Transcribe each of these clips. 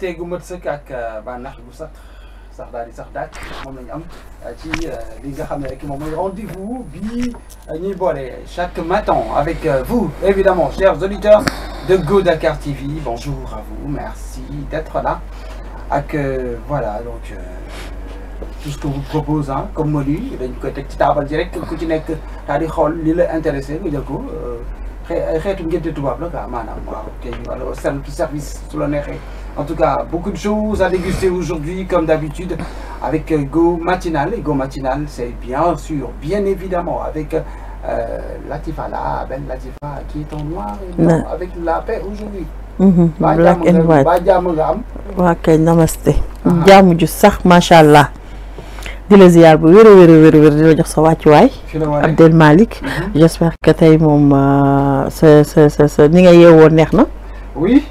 mbégte gu mat sëkk ak bànneex gu sax daal di sax daaj moom la ñu am ci li nga xam ne rek moom mooy rendez-vous bi ñuy boole chaque matin avec vous évidemment chers auditeurs de Go Dakar TV. Bonjour à vous, merci d'être là ak voilà donc tout ce que vous propose comme menu dañ koy teg ci taabal ji rek ku ci nekk daal di xool li la intéressé nga jël ko xeetu ngénte tubaab la quoi maanaam waaw kay wala service su la neexee. En tout cas, beaucoup de choses à déguster aujourd'hui, comme d'habitude, avec Go Matinal. Et Go Matinal, c'est bien sûr, bien évidemment, avec Latifa, la belle Latifa, qui est en noir et blanc, avec la paix aujourd'hui. Black and white. Waa kay namaste. jaamu ju sax macha allah. di la ziar bu wér di la jox sa wàccuwaay. Abdel Malick. J'espère que tey moom sa ni nga yeewoo neex na. Oui,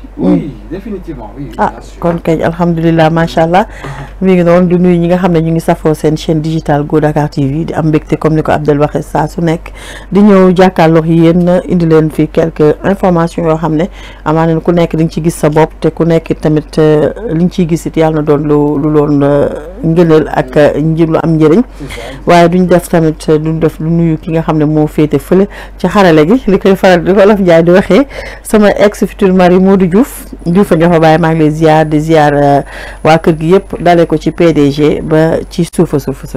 définitivement, oui. Ah, kon kay alhamdulilah macha allah mi ngi noonu di nuyu ñi nga xam ne ñu ngi safoo seen chaîne digitale Go Dakar TV di am mbégte comme ni ko Abdel waxee saa su nekk di ñëw jàkkaarloo yéen indi leen fi quelques informations yoo xam ne amaana ku nekk di nga ci gis sa bopp te ku nekk tamit li nga ciy gis it yàlla na doon lu doon ngëneel ak lu am njëriñ waaye duñ def tamit duñ def lu nuyu ki nga xam ne moo féete fële ci xarale gi li koy faral di ko Wolof Njaay di waxee sama ex futur mari Modou Diouf nga fa bàyyi maa ngi lay ziar waa kër gi yëpp dalee ko ci PDG ba ci suufa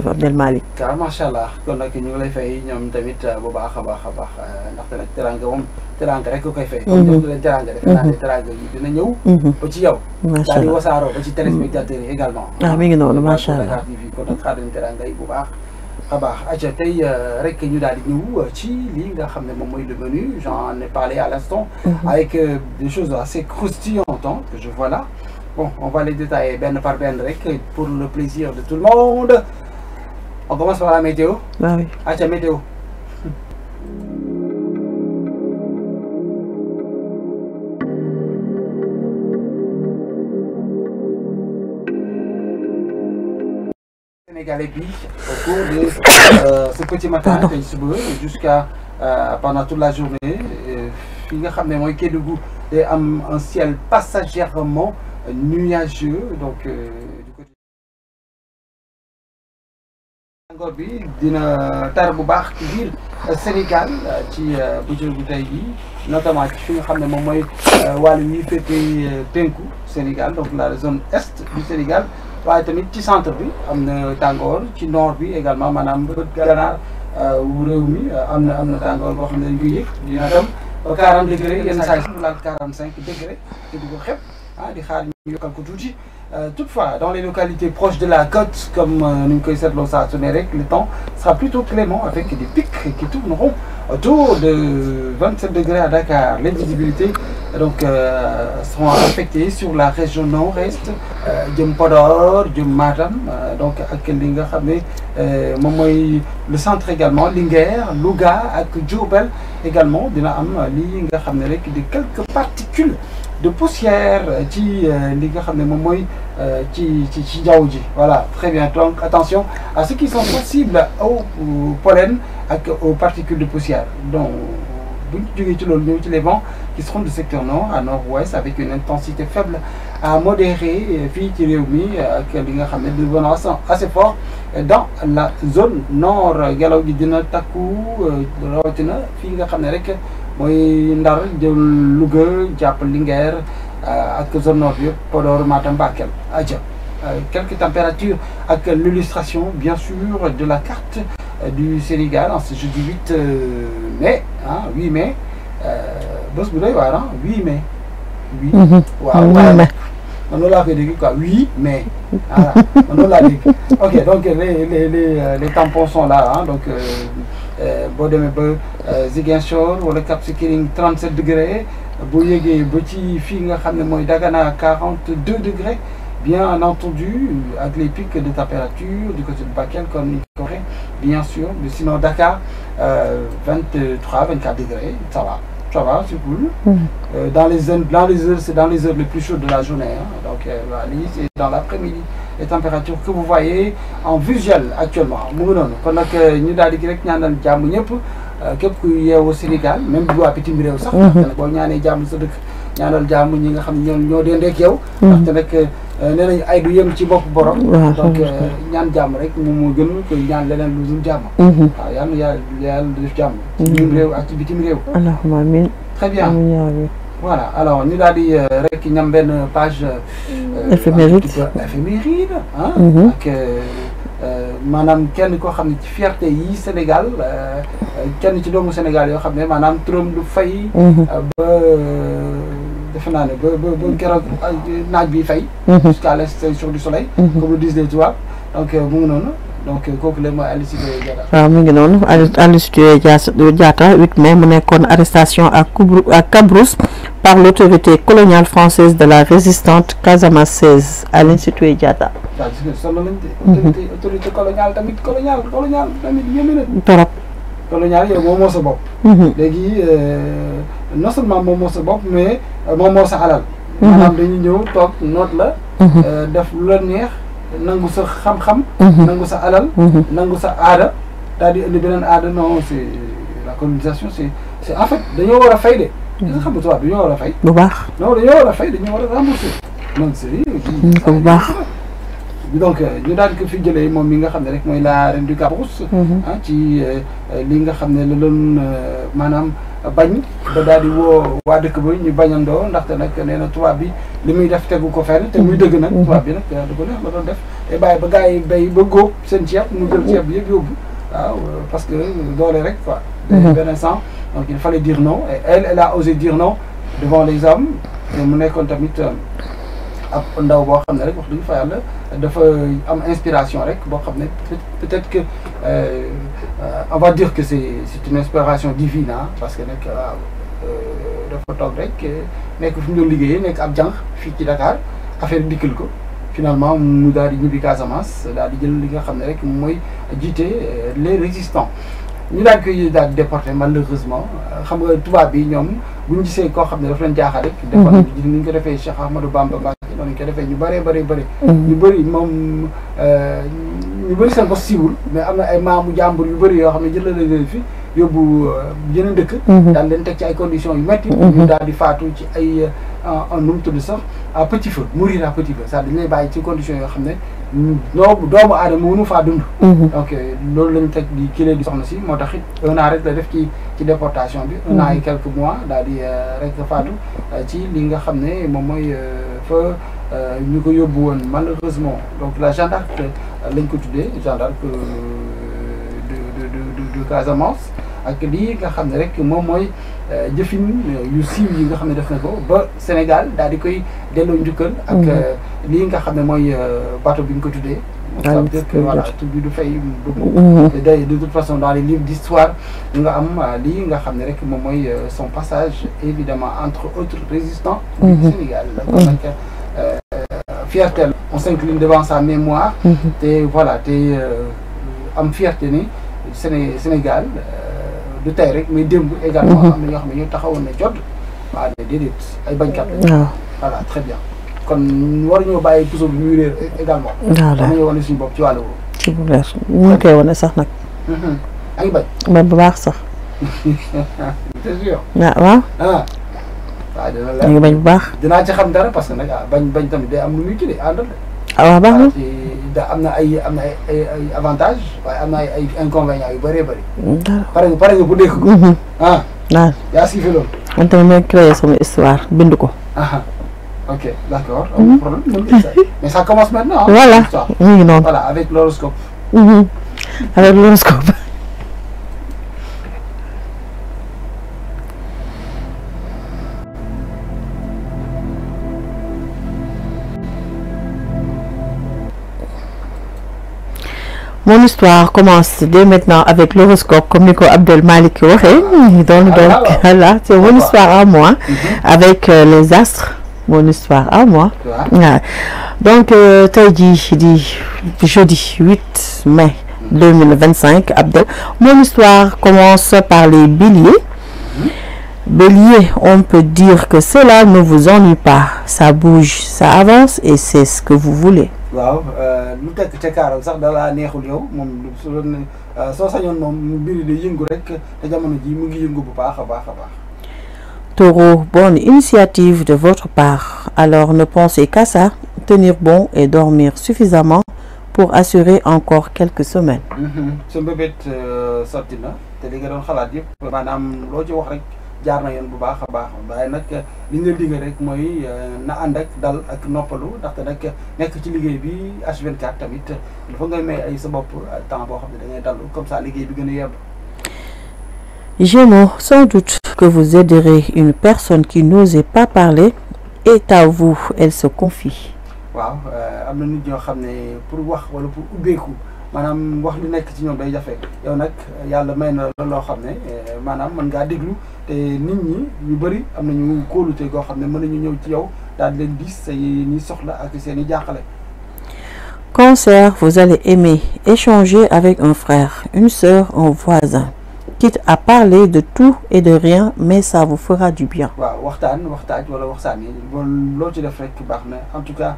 Abdel Malick. waaw macha allah kon nag ñu ngi lay fay ñoom tamit bu baax a baax ndaxte nag teranga moom teranga rek ko koy fay. comme jox leen teranga defe naa ne teranga yi dina ñëw. ba ci yow. macha allah daal di wasaaroo ba ci téléspectateurs yi également. mi ngi noonu macha allah Dakar TV kon nag xaar leen teranga yi bu baax. Acha tey rek ñu daal di ñëw ci lii nga xam ne moom mooy le menu j'en ai parlé à l'instant avec des choses assez croustillantes que je vois là. Bon, on va les détailler ben par ben rek pour le plaisir de tout le monde. On commence par la météo. Ah oui. Acha météo. Sénégalais bi au cours de ce petit matin tey suba jusqu'à pendant toute la journée fi nga xam ne mooy Kédougou day am un ciel passagèrement nuageux donc du côté tàngoor bi dina tar bu baax ci biir Sénégal ci bëccëgu tey bi notamment ci fi nga xam ne moom mooy wàllu yi féete penku Sénégal donc la zone est du Sénégal waaye tamit ci centre bi am na tàngoor ci nord bi également maanaam bët gànnaar wu réew mi am na tàngoor boo xam ne dañ koy yëg dina dem ba 40 degré yenn saa yi laal 45 degré te du ko xeeb di xaar ñu yokkal ko tuuti. Toutefois, dans les localités proches de la côte, comme nous connaissons ça, le temps sera plutôt clément avec des pics qui tourneront autour de 27 degrés à Dakar. Les visibilités donc, seront affectées sur la région nord-est, Djem Podor, Djem Matam, donc le centre également, Linguère, Louga, avec Diourbel également, de quelques particules de poussière ci li nga xam ne moom mooy ci jaww ji voilà très bien donc attention à ceux qui sont sensibles au pollen ak aux particules de poussière donc bu ñu jógee ci loolu ñëw ci les vents qui seront du secteur nord à nord-ouest avec une intensité faible à modérée fii ci réew mi ak li nga xam ne de vents assez fort dans la zone nord ngelaw gi dina takku rawatina fii nga xam ne rek mooy Ndar jël Louga jàpp Linguère ak zone nord yëpp Podor Matam Bakel aja quelques températures ak l'illustration bien sûr de la carte du Sénégal en ce jeudi 8 mai 8 mai bés bu doy waar 8 mai 8 waaw man noonu laa koy dégg quoi 8 mai voilà man noonu laa dégg ok donc les tampons sont là donc boo demee ba Ziguinchor wala Cap Skirring 37 degrés boo yéegee ba ci fii nga xam ne mooy Dagana 42 degrés bien entendu avec les pics de température du côté de Bakel comme ni ko waxee bien sûr mais sinon Dakar 23 24 degrés ça va c'est cool. Dans les heures c'est dans les heures les plus chaudes de la journée donc c'est dans l'après-midi les températures que vous voyez en visuel actuellement mu ngi noonu kon nag ñu daal di rek ñaanal jàmm ñëpp képp ku yeewoo Sénégal même bu waa bitim réew sax. nag boo ñaanee jàmm sa dëkk ñaanal jàmm ñi nga xam ne ñoo dendeek yow. ndaxte nag nee nañu ay du yem ci bopp borom. donc ñaan jàmm rek moom moo gën ko ñaan leneen lu dul jàmm. waaw yàlla def jàmm. ci bitim réew ak ci bitim réew. allahumma amiin. très bien voilà alors ñu daal di rek ñam benn page. éphéméride ak maanaam kenn koo xam ne ci fierté yi Sénégal kenn ci doomu Sénégal yoo xam ne maanaam turam du fay. ba defe naa ne ba keroog naaj bi fay. jusqu'à l'extinction du soleil. comme le disent les tubaab donc mu ngi noonu donc kooku la mooy Aline Sitoé Diatta. waaw mu ngi noonu Aline Sitoé Diatta 8 mai mu nekkoon arrestation à Cabrousse par l'autorité coloniale française de la résistante Casamassaise Aline Sitoé Diatta. waaw gis nga sonn nañu de. autorité coloniale tamit yéeme na. torop. colonial yow moom moo sa bopp. léegi non seulement moom moo sa bopp mais moom moo sa alal. maanaam dañuy ñëw toog noot la. def lu la neex nangu sa xam-xam. nangu sa alal. nangu sa aada daal di indi beneen aada non c'est la colonisation c'est en fait dañoo war a fay de. gis nga xam nga tubaab dañoo war a fay. bu baax non dañoo war a fay dañoo war a rembourser. non c'est bu baax. donc ñu daal di ko fi jëlee moom mi nga xam ne rek mooy la reine du Cabrousse. ci li nga xam ne la doon maanaam bañ ba daal di woo waa dëkk ba ñu bañandoo ndaxte nag nee na tubaab bi li muy def tegu ko fenn te muy dëgg nag. tubaab bi nag da ko neex la doon def te bàyyi ba gars yi bay ba góob seen ceeb mu jël ceeb bi yëpp yóbbu waaw parce que doole rek quoi. benn instant donc il fallait dire non et elle a osé dire non devant les hommes te mu nekkoon tamit. ab ndaw boo xam ne rek wax dëgg fa yàlla dafa am inspiration rek boo xam ne peut-être que on va dire que c'est une inspiration divine parce que nag dafa toog rek nekk fi mu doon liggéeyee nekk ab jànq fii ci Dakar affaire dikkal ko finalement mu daal di ñibbi Casamance daal di jël li nga xam ne rek mooy jiite les résistants ñu daal koy daal di déporté malheureusement xam nga tubaab bi ñoom bu ñu gisee koo xam ne daf leen jaaxal rek. defoon ni ñu ko defee Cheikh Ahmadou Bamba Mbacké noonu ñu ko defee ñu bëree bëri. ñu bëri moom ñu bëri seen bos siiwul mais am na ay maamu jàmbur yu bëri yoo xam ne jëlal leen fi yóbbu yeneen dëkk. daal leen teg ci ay conditions yu métti. ñu daal di faatu ci ay nu mu tudd sax à petit feu mourir à petit feu ça dañ lay bàyyi ci conditions yoo xam ne doomu aadama mënu faa dund. donc loolu lañu teg di kii di soxna si moo tax it 1 an rek la def ci déportation bi. 1 an et quelques mois daal di rek faatu ci li nga xam ne moom mooy fa ñu ko yóbbu woon malheureusement donc la Jeanne d'Arc lañ ko tuddee Jeanne d'Arc de Casamance ak lii nga xam ne rek moom mooy jëfin yu siiw yi nga xam ne def na ko ba Sénégal daal di koy delloo njukkal. ak lii nga xam ne mooy bateau bi ñu ko tuddee. ça veut dire que voilà tur bi du fay de toute façon dans les livres d'histoire nga am lii nga xam ne rek moom mooy son passage évidemment entre autres résistants du Sénégal. kon nag fierté on s'incline devant sa mémoire. te voilà te am fierté ni Sénégal du tey rek mais démb également am na ñoo xam ne ñoo taxawoon ne jot waaw déedéet ay bañkat la. voilà très bien kon war ñoo bàyyi puso bi muy réer également. waaw war nañoo wane suñu bopp ci wàllu woowu. ci bu leer ñu ngi koy wane sax nag. a ngi bañ. ba bu baax sax. c'est sûr. waaw. waaw dina leer ñu ngi bañ bu baax. dinaa ci xam dara parce que nag bañ tamit day am lu muy kii àndal de. waaw baax na. da am na ay avantages waaye am na ay inconvénients yu bëree bëri. pare nga bu dégg ko. waaw. yaa si fi loolu. man tamit may créé sama histoire bind ko. ok d'accord. amul problème mais ça commence maintenant. voilà mu ngi noonu. voilà avec l'horoscope. avec l'horoscope. Mon histoire commence dès maintenant avec l'horoscope, comme Nico Abdel Malik donc voilà, c'est mon histoire à moi, avec les astres, mon histoire à moi. Donc, jeudi 8 mai 2025, Abdel, mon histoire commence par les béliers. Bélier, on peut dire que cela ne vous ennuie pas, ça bouge, ça avance et c'est ce que vous voulez. waaw lu tekk ca kaaral sax dalaa neexul yow moom soo sañoon moom mbiri di yëngu rek te jamono ji mu ngi yëngu bu baax a baax a baax. Taureau, bonne initiative de votre part. Alors ne pensez qu'à ça, tenir bon et dormir suffisamment pour assurer encore quelques semaines. sa mbébét sotti na te li nga doon xalaat yëpp maanaam loo ci wax rek jaar na yoon bu baax a baax waaye nag li nga digg rek mooy na ànd ak dal ak noppalu ndaxte nag nekk ci liggéey bi H24 tamit dafa ngay may ay sa bopp temps boo xam ne da ngay dallu comme ça liggéey bi gën a yebb. Gémeaux, sans doute que vous aiderez une personne qui n'osait pas parler et à vous, elle se confie. waaw am na nit ñoo xam ne pour wax wala pour ubbeeku maanaam wax li nekk ci ñoom day jafe yow nag yàlla may na la loo xam ne maanaam mën ngaa déglu te nit ñi ñu bëri am nañu kóolute goo xam ne mën nañu ñëw ci yow daal di leen diis say ñi soxla ak seen i jàqale. Cancer, vous allez aimer échanger avec un frère, une sœur, un voisin. Quitte à parler de tout et de rien, mais ça vous fera du bien. waaw waxtaan wala waxtaan yi loo ci def rek baax na en tout cas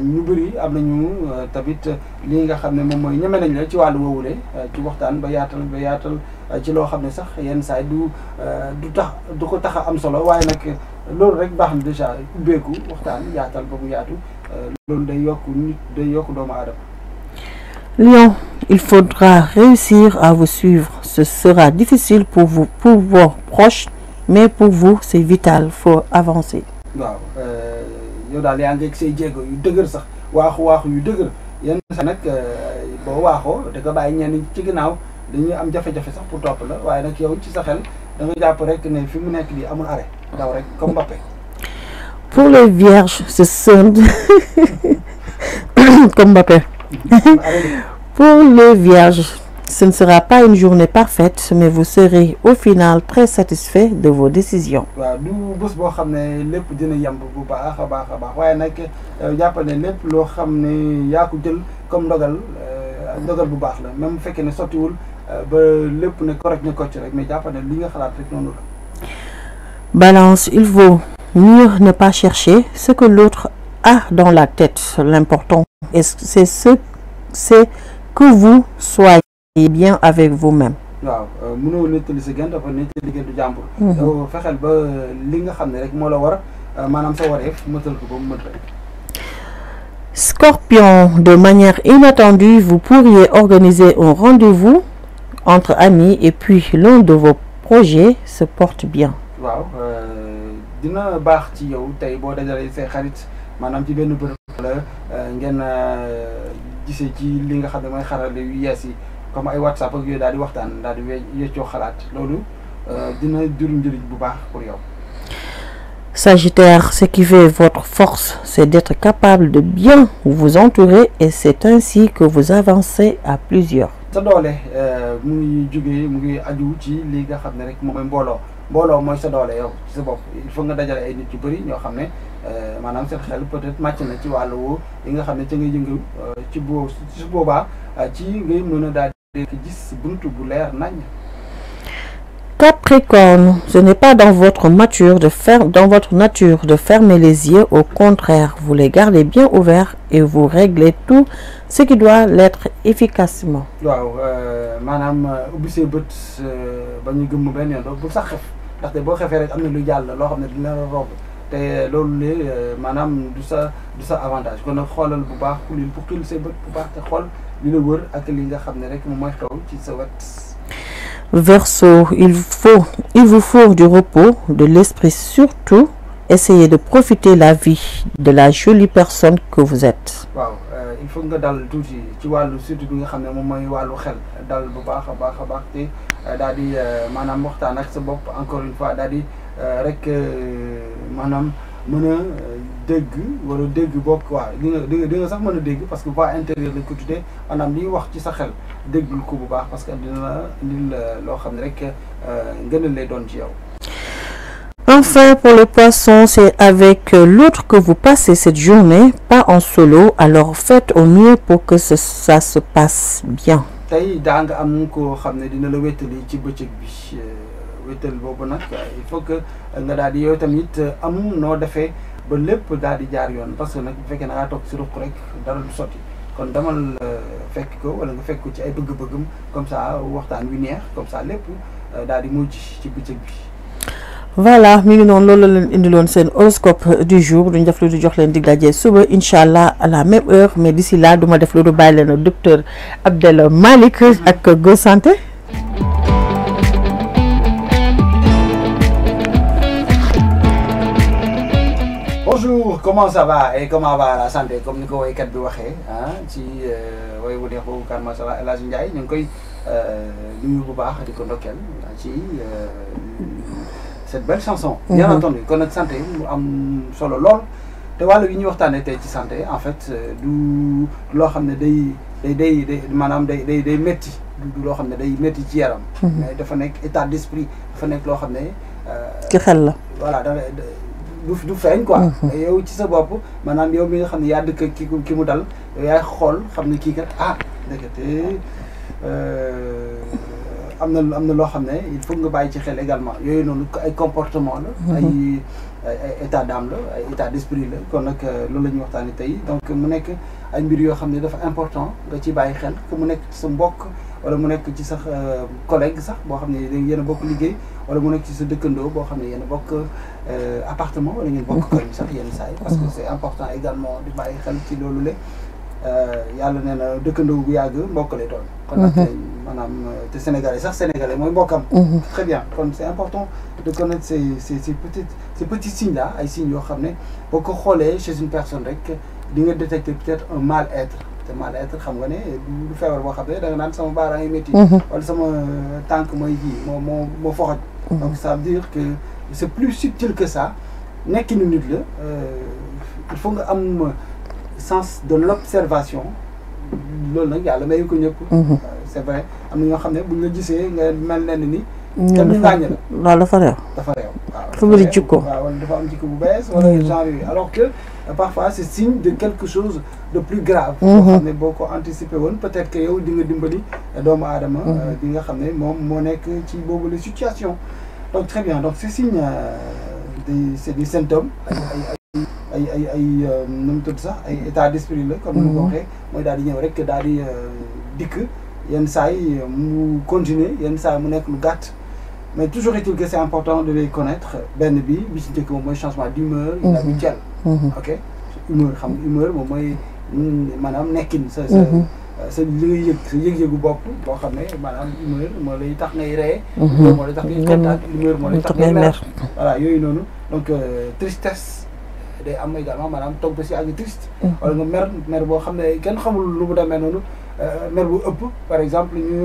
ñu bëri am nañu tamit li nga xam ne moom mooy ñeme nañ la ci wàllu woowule ci waxtaan ba yaatal ci loo xam ne sax yenn saa yi du ko tax a am solo waaye nag loolu rek baax na déjà ubbeeku waxtaan yaatal ba mu yaatu loolu day yokk nit day yokk doomu aadama. Lion, il faudra réussir à vous suivre. Ce sera difficile pour vous, pour vos proches, mais pour vous, c'est vital. Faut avancer. waaw yow daal yaa ngi ak say jéego yu dëgër sax waaxu yu dëgër yenn sax nag boo waaxoo da nga bàyyi ñenn ci ginnaaw dañuy am jafe-jafe sax pour topp la waaye nag yow ci sa xel da nga jàpp rek ne fi mu nekk di amul arrêt daw rek comme Mbappé. Pour les vierges, ce sont comme Mbappé. Pour les vierges, ce ne sera pas une journée parfaite, mais vous serez au final très satisfait de vos décisions. waaw du bés boo xam ne lépp dina yemb bu baax a baax waaye nag jàpp ne lépp loo xam ne yaa ko jël comme ndogal bu baax la même bu fekkee ne sottiwul ba lépp ne correct ne kocc rek mais jàpp ne li nga xalaat rek noonu la. Balance, il vaut mieux ne pas chercher ce que l'autre a dans la tête. L'important, c'est que vous soyez bien avec vous-même. waaw mënoo nettali sa gën dafa nettali gën du jàmbur. yow fexeel ba li nga xam ne rek moo la war maanaam sa wareef mëtal ko ba mu mët rek. Scorpion, de manière inattendue, vous pourriez organiser un rendez-vous entre amis et puis l'un de vos projets se porte bien. waaw dina baax ci yow tey boo dajalee say xarit maanaam ci benn bërëb la ngeen gisee ci li nga xam ne mooy xarale yu yees yi comme ay WhatsApp ak yooyu daal di waxtaan daal di weccoo xalaat loolu dina jur njëriñ bu baax pour yow. Sagittaire, ce qui fait votre force, c'est d'être capable de bien vous entourer et c'est ainsi que vous avancez à plusieurs. sa doole mu ngi jógee mu ngi aju ci li nga xam ne rek moom mooy mbooloo mooy sa doole yow ci sa bopp il faut nga dajale ay nit yu bëri ñoo xam ne maanaam seen xel peut-être màcc na ci wàllu woo yi nga xam ne ca ngay yëngu ci boobaa ci ngay mën a daal di gis buntu bu leer nañ. Capricorne, ce n'est pas dans votre nature de fermer les yeux. Au contraire, vous les gardez bien ouverts et vous réglez tout ce qui doit l'être efficacement. waaw maanaam ubbi say bët ba ñu gëmm benn yoon bu sax xef ndaxte boo xefee rek am na lu jàll loo xam ne dina la romb te loolu léegi maanaam du sa avantage kon nag xoolal bu baax pour xil say bët bu baax te xool li la wër ak li nga xam ne rek moom mooy xew ci sa wet. Verseau, il vous faut du repos, de l'esprit surtout. Essayez de profiter la vie de la jolie personne que vous êtes. waaw il faut nga dal tuuti ci wàllu surtout bi nga xam ne moom mooy wàllu xel dal bu baax a baax te daal di maanaam waxtaan ak sa bopp encore une fois daal di rek maanaam mën a dégg wala dégg bopp waaw di nga sax mën a dégg parce que voix intérieure lañ ko tuddee maanaam liy wax ci sa xel déggul ko bu baax parce que dina la indil loo xam ne rek ngënal lay doon ci yow. Enfin, pour les poissons, c'est avec l'autre que vous passez cette journée, pas en solo. Alors faites au mieux pour que ça se passe bien. tey daa nga am koo xam ne dina la wéttali ci bëccëg bi wéttal boobu nag il faut que nga daal di yow tamit am noo defee ba lépp daal di jaar yoon parce que nag bu fekkee na ngaa toog si ruq rek dara du sotti kon demal fekk ko wala nga fekk ko ci ay bëgg-bëggam comme ça waxtaan wi neex comme ça lépp daal di mujj ci bëccëg bi. voilà mi ngi noonu loolu la leen indiloon seen horoscope du jour duñ def lu du jox leen dig daje suba incha allah à la même heure mais d'ici là duma def lu du bàyyi leen docteur Abdel Malick ak Go Santé. Bonjour, comment ça va et comment va la santé comme ni ko woykat bi waxee ah ci woy bu neex boobu kan macha allah El Hadj Ndiaye ñu ngi koy nuyu bu baax di ko ndokkeel ci cette belle chanson. Bien entendu kon nag santé mu am solo lool te wàllu yi ñuy waxtaanee tey ci santé en fait du loo xam ne day maanaam day métti du loo xam ne day métti ci yaram. mais dafa nekk état d'esprit dafa nekk loo xam ne. ci xel la. voilà du feeñ quoi. yow ci sa bopp maanaam yow mi nga xam ne yaa dëkk ki mu dal yow yaay xool xam ne kii kat ndekete am na loo xam ne il faut nga bàyyi ci xel également yooyu noonu ay comportement la. ay état d'âme la ay état d'esprit la kon nag loolu la ñuy waxtaanee tey donc mu nekk ay mbir yoo xam ne dafa important nga ci bàyyi xel que mu nekk ci sa mbokk wala mu nekk ci sax collègue sax boo xam ne yéen a bokk liggéey wala mu nekk ci sa dëkkandoo boo xam ne yéen a bokk appartement wala ngeen bokk kër sax yenn saa yi parce que c'est important également di bàyyi xel ci loolu le yàlla nee na dëkkandoo bu yàgg mbokk lay doon. kon nag maanaam te sénégalais mooy mbokkam. très bien kon c'est important de connaître ces petits signes là ay signes yoo xam ne boo ko xoolee chez une personne rek di nga détecter peut-être un mal-être. te mal-être xam nga ne du feebar boo xam ne da nga naan sama baaraam yi métti. wala sama tànk mooy kii moo foxoj. donc ça veut dire que c'est plus subtil que ça nekkinu nit la il faut nga am sens de l'observation loolu nag yàlla mayu ko ñëpp. c'est vrai am na ñoo xam ne buñ la gisee nga mel ne ni. kenn ñu ngaañ la. loolu dafa réew. dafa réew waaw. dafa bëri jikko. waaw wala dafa am jikko bu bees. wala genre yooyu alors que parfois c'est signe de quelque chose de plus grave. boo xam ne boo ko anticiper woon peut-être que yow di nga dimbali doomu aadama. bi nga xam ne moom moo nekk ci boobu la situation. donc très bien donc ces signes c'est des symptômes ay nu mu tudd sax ay état d'esprit la comme ni ko waxee mooy daal di ñëw rek daal di dikk yenn saa yi mu continuer yenn saa yi mu nekk lu gàtt mais toujours est-il que c'est important de les connaître benn bi ci njëkk moom mooy changement d'humeur inhabituel. ok humeur xam nga humeur moom mooy maanaam nekkin sa li ngay yëg sa yëg-yëgu bopp boo xam ne maanaam humeur moo lay tax ngay ree. humeur moo lay tax ngay kontaan humeur moo lay tax ngay mer. voilà yooyu noonu donc tristesse day am également maanaam toog ba si àgg triste. wala nga mer boo xam ne kenn xamul lu mu demee noonu mer bu ëpp par exemple ñu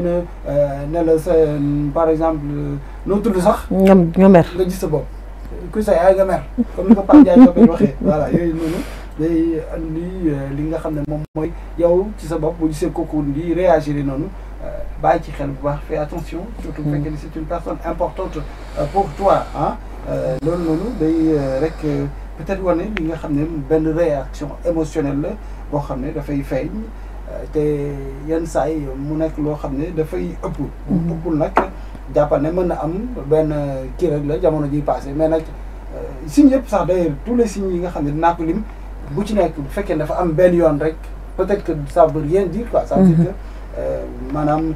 ne la sa par exemple noo tudd sax. nga mer nga gis sa bopp. ku sa yaay nga mer comme ni ko Pape Ndiaye Tobé waxee voilà yooyu noonu. day andi li nga xam ne moom mooy yow ci sa bopp bu gisee kooku di réagir noonu bàyyi ci xel bu baax fais attention surtout bu fekkee ni c'est une personne importante pour toi ah loolu noonu day rek peut-être wane li nga xam ne benn réaction émotionnelle la boo xam ne dafay feeñ te yenn saa yi mu nekk loo xam ne dafay ëppul nag jàppal ne mën na am benn kii rek la jamono jiy passé mais nag signes yëpp sax d'ailleurs tous les signes yi nga xam ne dinaa ko lim bu ci nekk bu fekkee dafa am benn yoon rek peut-être que ça veut rien dire quoi. ça veut dire que maanaam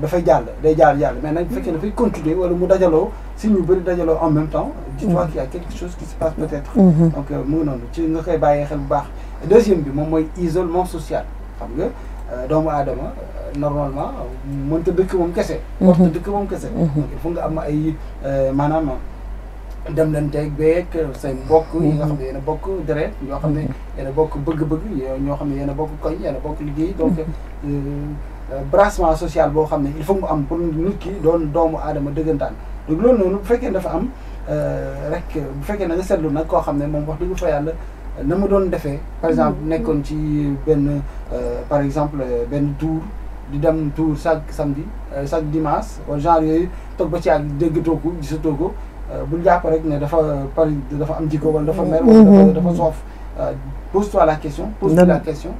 dafay day jàll mais nag bu fekkee dafay continuer wala mu dajaloo si ñu bëri dajaloo en même temps. dis-toi qu'il y a quelque chose qui se passe peut-être. donc mu ngi noonu ci nga koy bàyyee xel bu baax. deuxième bi moom mooy isolement social xam nga doomu aadama normalement mënta dëkk moom kese. mënta dëkk moom kese. donc il faut nga am ay maanaam. dem leen teeg beeg say mbokk yi nga xam ne yéen a bokk deret ñoo xam ne yéen a bokk bëgg-bëgg ñoo xam ne yéen a bokk koñ yéen a bokk liggéey donc brassement social boo xam ne il faut mu am pour nit ki doon doomu aadama dëggantaan donc loolu noonu bu fekkee dafa am rek bu fekkee na nga seetlu nag koo xam ne moom wax dëgg fa yàlla na mu doon defee par exemple nekkoon ci benn par exemple benn tour di dem tour chaque samedi chaque dimanche wala genre yooyu toog ba ci ak déggatoo ko gisatoo ko bul jàpp rek ne dafa am jikko wala dafa mer wala dafa soof pose-toi la question la question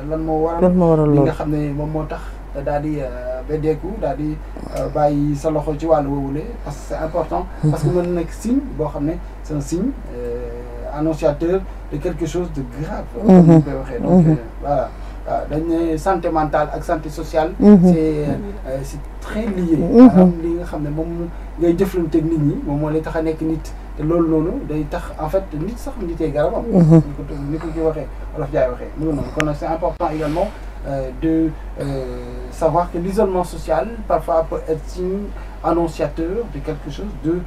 lan moo waral li nga xam ne moom moo tax daal di beddeeku daal di bàyyi sa loxo ci wàllu woowule parce que c'est important parce que mën na nekk signe boo xam ne c'est un signe annonciateur de quelque chose de grave comme ni koy waxee donc voilà dañ ne santé mentale ak santé sociale. C'est très lié. maanaam li nga xam ne moom ngay jëflanteeg nit ñi moom moo lay tax a nekk nit te loolu noonu day tax en fait nit sax nitee garabam. ni ko ci waxee Wolof Njaay waxee mu ngi noonu kon c'est important également de savoir que l'isolement social parfois peut être signe annonciateur de quelque chose de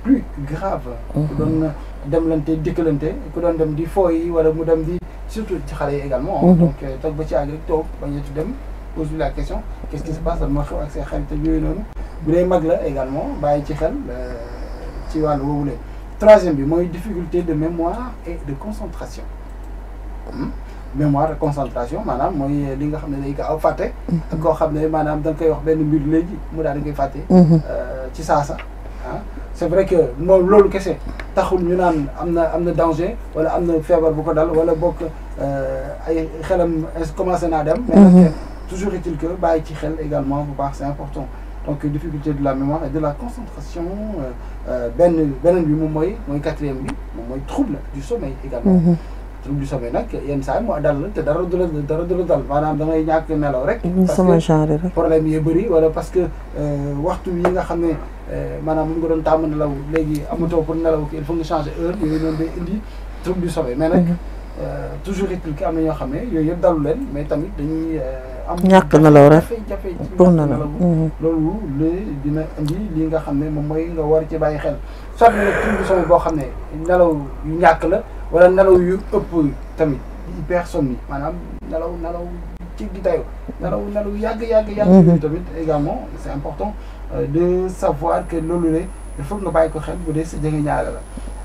plus grave. ku doon demlante dikkalante ku doon dem di fooyi wala mu dem di surtout ci xale yi également. donc toog ba ci àgg rek toog bañ a dem pose la question qu'est-ce qui se passe moo xew ak say xarit ak yooyu noonu bu dee mag la également bàyyi ci xel ci wàllu woowu la. Troisième bi mooy difficulté de mémoire et de concentration. Mémoire et concentration maanaam mooy li nga xam ne day gaaw fàtte. ak koo xam ne maanaam da nga koy wax benn mbir léegi mu daal di koy fàtte. ci saasa ah c'est vrai que moom loolu kese taxul ñu naan am na danger wala am na feebar bu ko dal wala bokk ay xelam commencé naa dem. mais nag toujours est-il que bàyyi ci xel également bu baax c'est important. Donc difficulté de la mémoire et de la concentration beneen bi moom mooy quatrième bi moom mooy trouble du sommeil également. trouble du sommeil nag yenn saa yi moo dal te dara du la dal maanaam da ngay ñàkk nelaw rek. sama genre rek problème yi bëri wala parce que waxtu yi nga xam ne maanaam mu nga doon tàmm nelaw léegi amatoo pour nelaw il faut nga changer heure yooyu noonu day indi trouble du sommeil mais nag toujours est-il que am na ñoo xam ne yooyu yëpp dalu leen mais tamit dañuy am ñàkk nelaw rek jafe-jafe pour nelaw loolu dina indi li nga xam ne moom mooy nga war ci bàyyi xel soit nag trouble du sommeil boo xam ne nelaw yu ñàkk la wala nelaw yu ëpp tamit hypersomnie maanaam nelaw ci gi dayo nelaw yàgg yooyu tamit également c'est important de savoir que loolu la il faut nga bàyyi ko xel bu dee sa jege ñaare la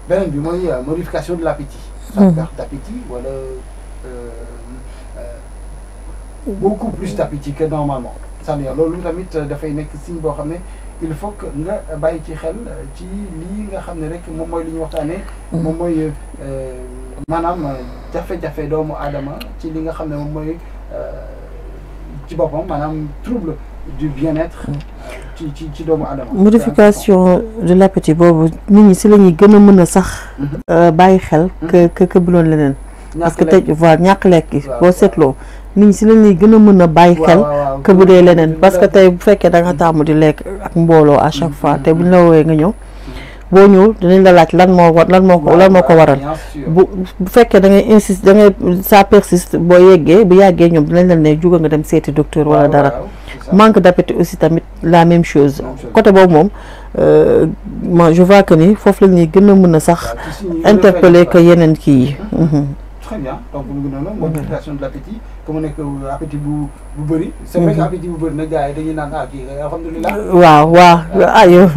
beneen bi mooy modification de l'appétit soit perte d'appétit wala beaucoup plus d'appétit que normalement c'est-à-dire loolu tamit dafay nekk signe boo xam ne il faut que nga bàyyi ci xel ci lii nga xam ne rek moom mooy li ñu waxtaanee moom mooy maanaam jafe-jafe doomu aadama ci li nga xam ne moom mooy ci boppam maanaam trouble du bien-être ci doomu aadama. modification de l'appétit boobu nit ñi si la ñuy gën a mën a sax bàyyi xel que bu doon leneen parce que tey voilà ñàkk lekk boo seetloo nit ñi si la ñuy gën a mën a bàyyi xel que bu dee leneen parce que tey bu fekkee da nga tàmm di lekk ak mbooloo à chaque fois te buñ la woowee nga ñëw boo ñëw dinañ la laaj lan moo ko waral bu fekkee da ngay insiste da ngay ça persiste boo yeggee bu yàggee ñoom dinañ la ne juga nga dem seeti docteur wala dara manque d'appétit aussi tamit la même chose côté boobu moom moi je vois que ni foofu la ñuy gën a mën a sax interpeller que yeneen kii yi. Très bien donc mu ngi noonu modification de l'appétit comme mu nekk appétit bu bëri. c'est vrai que appétit bu bëri nag gars yi dañuy naan kii alhamdulilah. waaw yow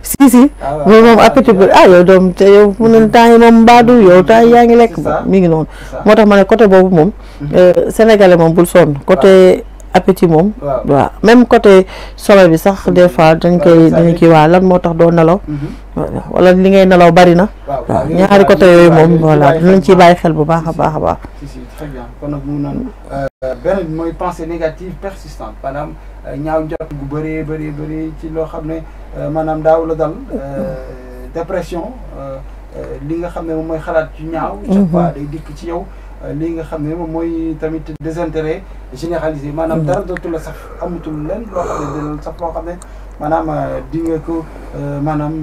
si moom appétit bu yow doom te yow mu ne temps yi moom mbaadu yow temps yi yaa ngi lekk mi ngi noonu moo tax ma ne côté boobu moom sénégalais moom bul sonn côté appétit moom waaw même côté sommeil bi sax des fois dañ kii waa lan moo tax doo nelaw wala li ngay nelaw bari na waaw ñaari côté yooyu moom voilà dinañ ciy bàyyi xel bu baax a baax si très bien kon nag mu noonu beneen bi mooy pensée négative persistante maanaam ñaaw njort gu bëri ci loo xam ne maanaam daaw la dal dépression li nga xam ne moom mooy xalaat yu ñaaw chaque fois day dikk ci yow li nga xam ne moom mooy tamit désintérêt généralisé maanaam dara dootu la saf amatul leen loo xam ne dina saf loo xam ne maanaam di nga ko maanaam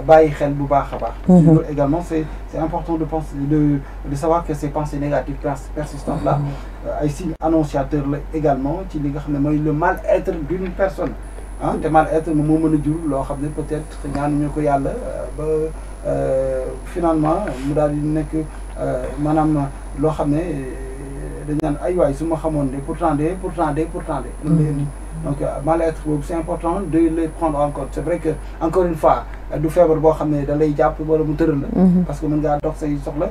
bàyyi xel bu baax a baax. loolu également c'est important de penser de savoir que ces pensées négatives persistantes là ay signes annonciateurs la également ci li nga xam ne mooy le mal-être d'une personne te mal-être moom moo mën a jur loo xam ne peut-être ñaanuñu ko yàlla ba finalement mu daal di nekk maanaam loo xam ne dañ naan ay waay su ma xamoon de pourtant loolu lay indi donc mal-être boobu c'est important de les prendre en compte c'est vrai que encore une fois du feebar boo xam ne da lay jàpp wala mu tëral la parce que mën ngaa dox say soxla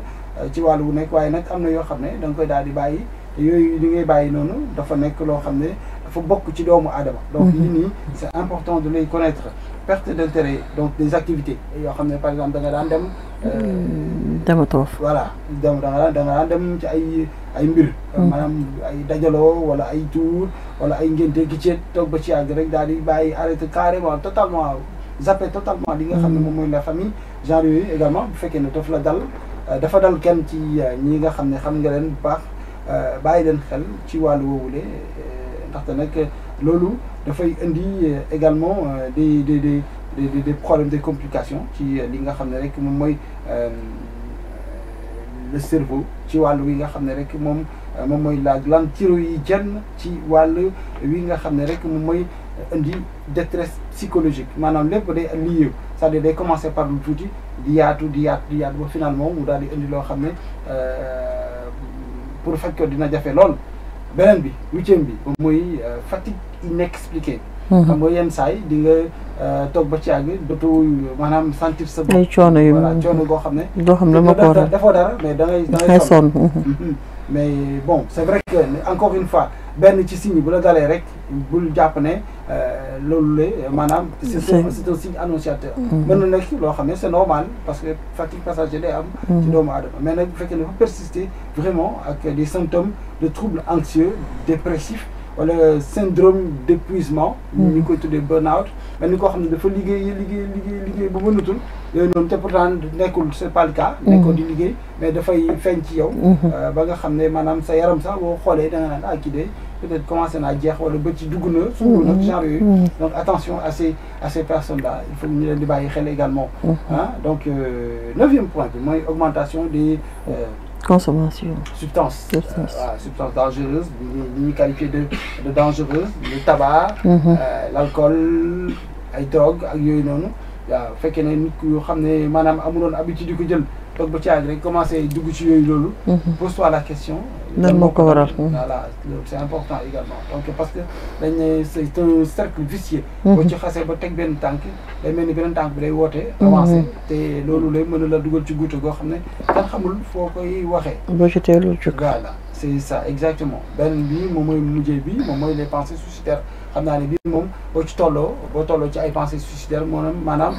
ci wàllu bu nekk waaye nag am na yoo xam ne da nga koy daal di bàyyi yooyu li ngay bàyyi noonu dafa nekk loo xam ne dafa bokk ci doomu aadama donc yii nii c'est important de les connaître perte d'intérêt donc des activités yoo xam ne par exemple da nga daan dem dematoo voilà da nga daan dem ci ay mbir maanaam ay dajaloo wala ay tour wala ay ngénte gi ceet toog ba ci yàgg rek daal di bàyyi arrêté carrément totalement zappé totalement li nga xam ne moom mooy la famille genre yooyu également bu fekkee ne dafa dal kenn ci ñi nga xam ne xam nga leen bu baax bàyyi leen xel ci wàllu woowule ndaxte nag loolu dafay indi également des problèmes des complications ci li nga xam ne rek moom mooy le cerveau ci wàllu wi nga xam ne rek moom mooy la glande thyroïdienne ci wàllu wi nga xam ne rek moom mooy indi détresse psychologique maanaam lépp day lié c'est-à-dire day commencer par lu tuuti di yaatu ba finalement mu daal di indi loo xam ne pour faj ko dina jafe lool. beneen bi 8e bi mooy fatigue inexpliquée. xam nga yenn saay di nga toog ba ci àgg dootoo maanaam sentir sa bopp. ay coono yu voilà coono goo xam ne. doo xam ne ma ko waral defoo dara mais da ngay sonn. mais bon c'est vrai que encore une fois benn ci signe bu la dalee rek bul jàpp ne loolu la maanaam. c'est un signe annonciateur. mën na nekk loo xam ne c'est normal parce que fatigue passager day am. ci doomu aadama mais nag bu fekkee ne dafa persister vraiment ak des symptômes de troubles anxieux dépressifs. wala syndrome d'épuisement. ñu koy tuddee burn-out. mais ni koo xam ne dafa liggéey ba mënatul yooyu noonu te pourtant nekkul c'est pas le cas. nekkoo di liggéey mais dafay feeñ ci yow. ba nga xam ne maanaam sa yaram sax boo xoolee da nga naan ah kii de peut-être commencé naa jeex wala ba ci dugg na. suñu nag genre yooyu. donc attention à ces personnes là il faut ñu leen di bàyyi xel également. donc 9e point bi mooy augmentation des. consommation. Substances dangereuses, ni qualifiées de dangereuses, le tabac, l'alcool, les drogues, ak yooyu noonu. waaw fekkee ne nit ku xam ne maanaam amuloon habitude di ko jël toog ba ci àgg rek commencé dugg ci yooyu loolu. pose-toi la question. lan moo ko waral. voilà c'est important également donc parce que dañ ne c'est un cercle vicieux. boo ci xasee ba teg benn tànk day mel ni beneen tànk bi day woote. avancé te loolu lay mën a la dugal ci guute goo xam ne kan xamul foo koy waxee. boo ci teelul jóg. voilà c'est ça exactement beneen bi moom mooy mujjee bi moom mooy les pensées suicidaires. xam naa ne bii moom boo tolloo ci ay pensées suicidaires maanaam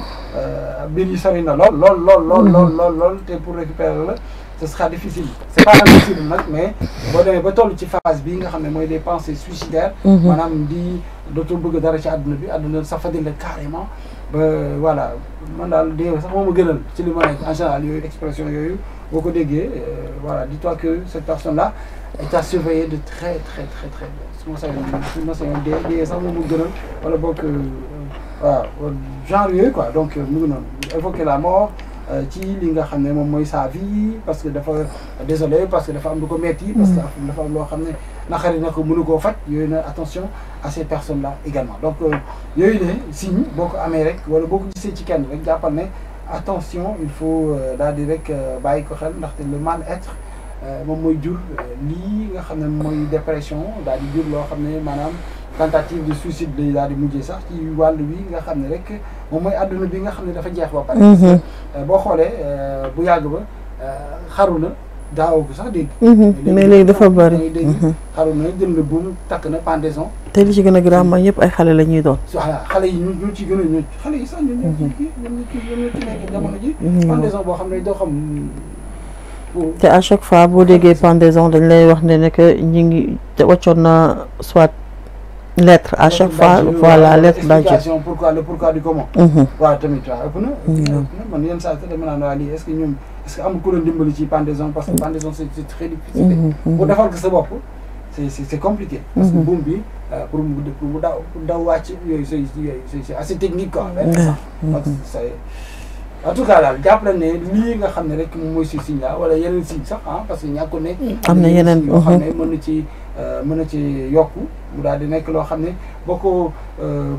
mbir yi sori na lool te pour récupérer la ce sera difficile c'est pas impossible nag mais boo demee ba toll ci phase bii nga xam ne mooy des pensées suicidaires maanaam di dootoo bëgg dara ci àdduna sa fadil la carrément ba voilà man daal dee sax moom a gënal ci li ma nekk en général yooyu expression yooyu boo ko déggee voilà dis-toi que cette personne là est à surveiller de très bien su ma sañoon dee sax moom a gënal wala boog waaw genre yooyu quoi donc mu ngi noonu évoquer la mort ci li nga xam ne moom mooy sa vie parce que dafa désolé parce que dafa am lu ko metti parce que dafa am loo xam ne naqari na ko mënu koo faj yooyu na attention à ces personnes là également donc yooyu ne signe boo ko amee rek wala boo ko gisee ci kenn rek jàppal ne attention il faut daal di rek bàyyi ko xel ndaxte le mal-être moom mooy jur lii nga xam ne mooy dépression daal di jur loo xam ne maanaam tentative de suicide lay daal di mujjee sax ci wàllu wi nga xam ne rek moom mooy àdduna bi nga xam ne dafa jeex ba pare. boo xoolee bu yàgg ba xaru na daawoo ko sax dégg. mais léegi dafa bari. xaru na jël na buum takk na pendaison. te li ci gën a grand mooy ñëpp ay xale la ñuy doon. voilà xale yi ñoo ci gën a ñoo xale yi sax ñoo ci nekk jamono ji. pendaison boo xam ne doo xam. te à chaque fois boo déggee pendaison dañ lay wax ne que ñu ngi wàccoon na soit lettre à chaque fois voilà lettre d'explication pourquoi du comment. waaw tamit waaw ëpp na man yenn saa yi dama naan waa lii est-ce que amul ku leen dimbali ci pendaison parce que pendaison c'est très difficile. pour defal ko sa bopp c'est compliqué. parce que buum bi pour mu daw wàcc yooyu c'est assez technique quoi. donc en tout cas daal jàpp nañ ne lii nga xam ne rek moom mooy si signe la wala yeneen signe sax parce que ñàkku ne am na yeneen yoo xam ne mën na ci yokku mu daal di nekk loo xam ne boo ko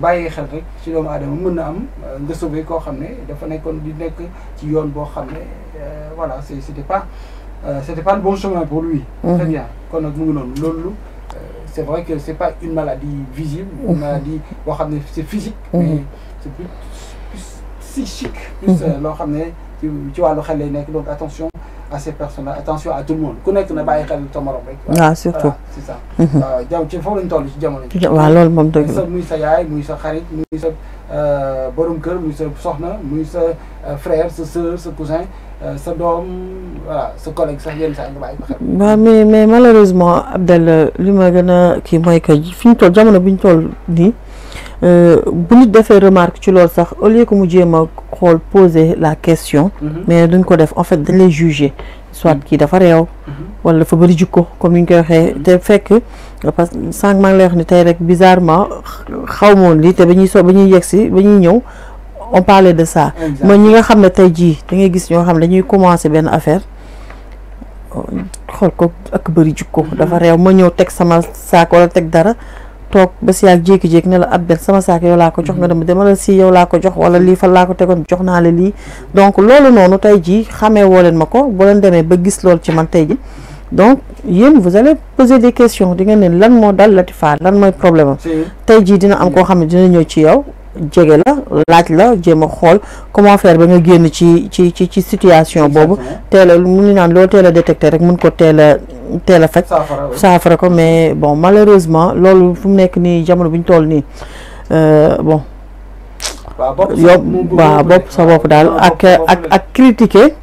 bàyyee xel rek ci doomu aadama mën na am nga sauver koo xam ne dafa nekkoon di nekk ci yoon boo xam ne voilà c'était pas le bon chemin pour lui. Très bien kon nag mu ngi noonu loolu c'est vrai que c'est pas une maladie visible une maladie boo xam ne c'est physique mais c'est plus psychique plus loo xam ne ci wàllu xel lay nekk donc attention à ces personnes-là attention à tout le monde ku nekk na bàyyi xel sa morom rek. waaw surtout c'est ça. waaw jaww ci foofu lañ toll ci jamono ji. waaw loolu moom dëgg la muy sa yaay muy sa xarit muy sa borom kër muy sa soxna muy sa frère sa sœur sa cousin sa doom voilà sa collègue sax yenn saa nga bàyyi ko xel. waaw mais malheureusement Abdel li ma gën a kii mooy que fi ñu toll jamono bi ñu toll nii bu nit defee remarque ci loolu sax au lieu que mu jéem a xool poser la question mais duñ ko def en fait dañ lay juger soit kii dafa réew wala dafa bëri jikko comme ni ñu koy waxee te fekk parce que sànq maa ngi lay wax ni tey rek bizarrement xaw ma woon lii te ba ñuy yegg si ba ñuy ñëw on parlait de ça mooy ñi nga xam ne tey jii da ngay gis ñoo xam ne dañuy commencer benn affaire xool ko ak bëri jikko dafa réew ma ñëw teg sama saak wala teg dara toog ba si yàgg jékki-jékki ne la ab benn sama saak yow laa ko jox nga dem dama la si yow laa ko jox wala lii fa laa ko tegoon jox naa la lii donc loolu noonu tey jii xamee woo leen ma ko boo leen demee ba gis loolu ci man tey ji donc yéen vous allez poser des questions di nga ne lan moo dal Latifa lan mooy problème am tey jii dina am koo xam ne dina ñëw ci yow jege la laaj la jéem a xool comment faire ba nga génn ci situation boobu teel a mu ngi naan loo teel a détecté rek mun ko teel a faj saafara ko mais bon malheureusement loolu fu mu nekk nii jamono bu ñu toll nii bon yow waaw bopp sa bopp daal ak critiquer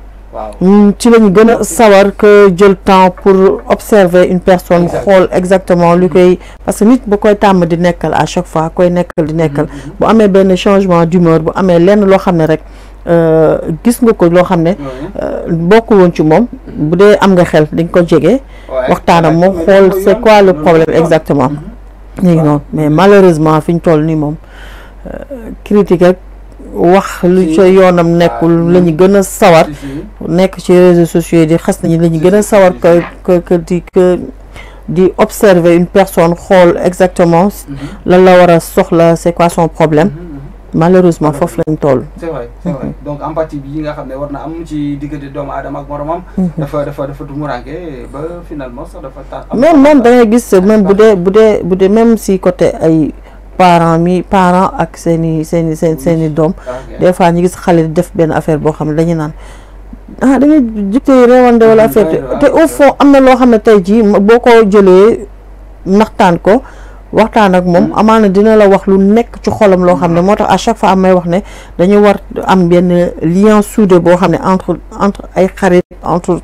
ci la ñu gën a sawar que jël temps pour observer une personne xool exactement lu koy parce que nit bu koy tàmm di nekkal à chaque fois koy nekkal di nekkal bu amee benn changement d'humeur bu amee lenn loo xam ne rek gis nga ko loo xam ne bokkul woon ci moom bu dee am nga xel dañ ko jege waxtaanam moom xool c'est quoi le problème exactement léegi noonu mais malheureusement fi ñu toll nii moom critique ak wax lu ca yoonam nekkul la ñu gën a sawar nekk ci réseaux sociaux yi di xas nañu la ñu gën a sawar que di observer une personne xool exactement lan la war a soxla c'est quoi son problème malheureusement foofu lañ toll. c'est vrai donc empathie bi yi nga xam ne war na am ci diggante doomu aadama ak moromam. dafa tumuraanke ba finalement sax dafa tax. même da ngay gis même bu dee même si côté ay. parents ak seeni doom des fois ñu gis xale def benn affaire boo xam ne dañu naan da ngay jikkee réewande wala affaire te au fond am na loo xam ne tey jii boo ko jëlee naxtaan ko waxtaan ak moom amaana dina la wax lu nekk ci xolam loo xam ne moo tax à chaque fois may wax ne dañu war am benn lien soudé boo xam ne entre ay xarit entre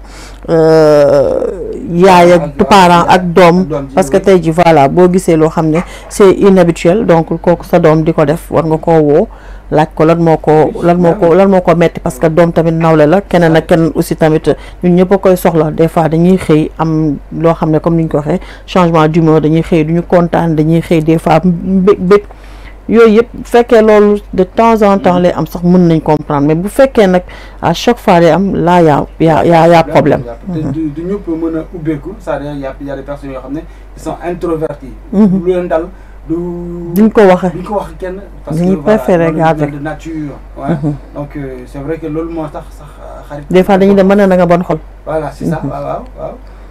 yaay ak parent ak doom parce que tey ji voilà boo gisee loo xam ne c'est inhabituel donc kooku sa doom di ko def war nga koo woo laaj ko lan moo ko metti parce que doom tamit nawle la keneen ak keneen aussi tamit ñun ñëpp a koy soxla des fois dañuy xëy am loo xam ne comme ni ñu ko waxee changement d'humeur dañuy xëy duñu kontaan dañuy xëy des fois bëgg yooyu yëpp bu fekkee loolu de temps en temps lay am sax mën nañ comprendre mais bu fekkee nag à chaque fois day am là yaa problème. du ñëpp mën a ubbeeku c'est-à-dire y a des personnes yoo xam ne ils sont introvertis. lu leen dal duñ ko wax kenn. parce que préféré garder de nature. donc c'est vrai que loolu moo tax sax xarit. des fois dañuy dem mën na nga bon xol. voilà c'est ça waaw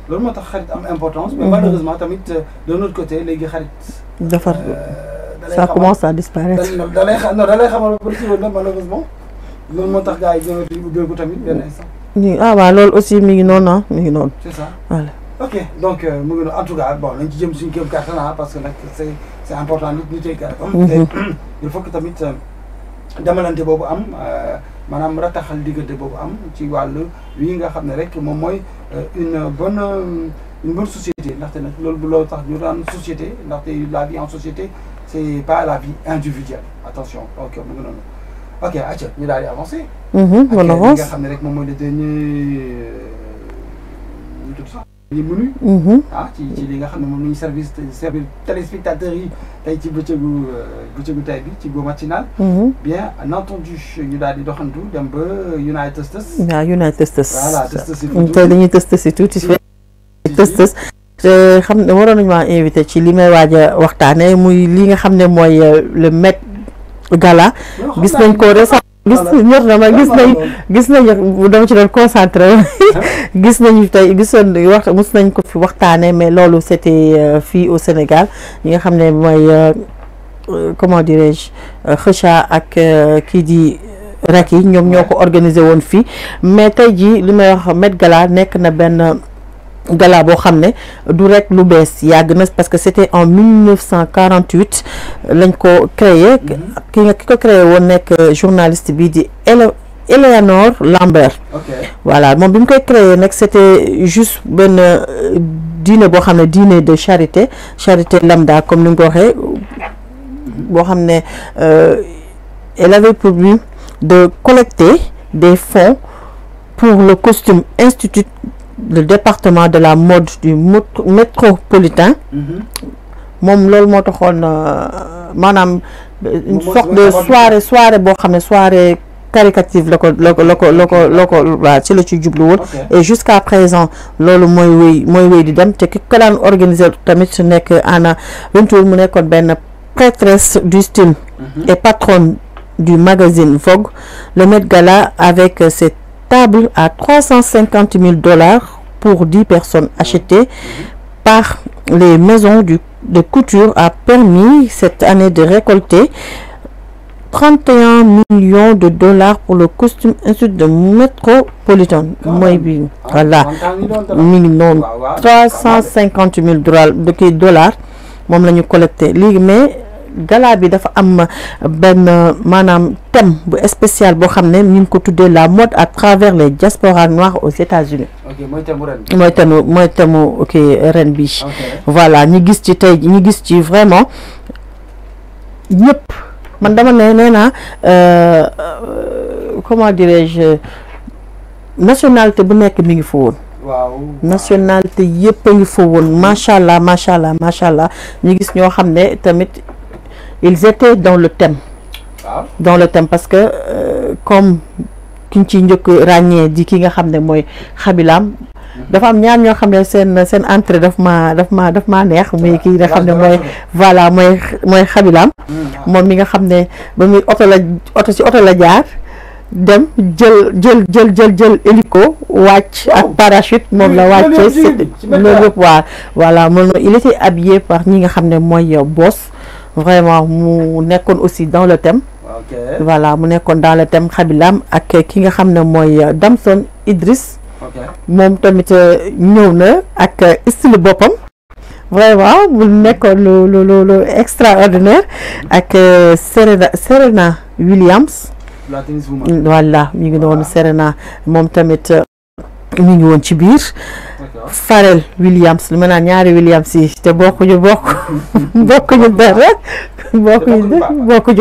loolu moo tax xarit am importance. mais malheureusement tamit de notre côté léegi xarit. defar. ça commence à disparaître. da lay xamal ba ci woon malheureusement loolu moo tax gars yi ñëw di ubbeeku tamit benn instant. waaw loolu aussi mi ngi noonu mi ngi noonu. c'est ça voilà. ok donc mu ngi noonu en tout cas bon nañ ci jëm suñu kéem kàttan parce que nag c'est important nit ñi il faut que tamit demalante boobu am maanaam rataxal diggante boobu am ci wàllu wi nga xam ne rek moom mooy une bonne société ndaxte nag loolu tax ñu daan société ndaxte la vie en société c'est pas la vie individuelle attention donc mu ngi noonu ok acca ñu daal di avancer. on avance nga xam ne rek moom mooy le dernier ñu tudd sax ñu menu ci li nga xam ne moom la ñuy servir téléspectateurs yi tey ci bëccëgu tey bi ci Go Matinal. bien entendu ñu daal di doxantu dem ba United Testes. waaw United Testes. voilà Testes yi tey dañuy testé si tuuti. Testes te xam ne waroon nañu maa invité ci li may waaj a waxtaanee muy li nga xam ne mooy le Met Gala. gis nañ ko récemment gis nañu dama ci doon concentré gis nañu tey mus nañ ko fi waxtaanee mais loolu c'était fii au Sénégal ñi nga xam ne mooy comment dirais-je Kheucha ak kii di rek yi ñoom ñoo ko organisé woon fii mais tey jii li may wax Met Gala nekk na benn gala boo xam ne du rek lu bees yàgg na parce que c'était en 1948 lañ ko créé ki ko créé woon nekk journaliste bi di Eleanor Lambert. voilà moom bi mu koy créé nag c'était juste benn dîner boo xam ne dîner de charité lambda comme ni nga ko waxee boo xam ne elle avait pour but de collecter des fonds pour le costume institut le département de la mode du métropolitain. moom loolu moo taxoon maanaam une sorte de soirée boo xam ne soirée caricative la ko waaw ci la ci jublu woon. Et jusqu'à présent loolu mooy wéy di dem te ki ko daan organiser tamit su nekk Anna Wintour mu nekkoon benn prêtresse du style et patronne du magazine Vogue. Le Met Gala avec ses tables à $350,000 pour 10 personnes achetées par les maisons de couture a permis cette année de récolter $31 millions pour le costume institut de métropolitain mooy bi voilà mi ngi noonu $350,000 moom la ñu collecté léegi mais gala bi dafa am benn maanaam thème bu spécial boo xam ne ñu ngi ko tuddee la mode à travers les diasporas noires aux États-Unis. mooy thème ok ren bi. voilà ñu gis ci tey ñu gis ci vraiment ñëpp man dama nee naa comment dirais-je nationalité bu nekk mi ngi fa woon. nationalité yëpp a ngi fa woon macha allah ñu gis ñoo xam ne tamit. Ils étaient dans le thème. Dans le thème parce que comme kiñ ci njëkk ràññee di ki nga xam ne mooy Xabilam dafa am ñaar ñoo xam ne seen entrée daf ma neex muy kii nga xam ne mooy voilà mooy Xabilam moom mi nga xam ne ba muy oto la jaar dem jël hélico wàcc ak parachute moom la wàccee loolu yëpp voilà moom il était habillé par ñi nga xam ne mooy boss. Vraiment mu nekkoon aussi dans le thème. Voilà mu nekkoon dans le thème Xabilam ak ki nga xam ne mooy Damson Idriss. moom tamit ñëw na ak style boppam. vraiment mu nekkoon lu extraordinaire ak Serena Williams. voilà ñu ngi doon Serena moom tamit ñu ngi woon ci biir. Pharrell Williams lu ma naan ñaari Williams yi te bokkuñu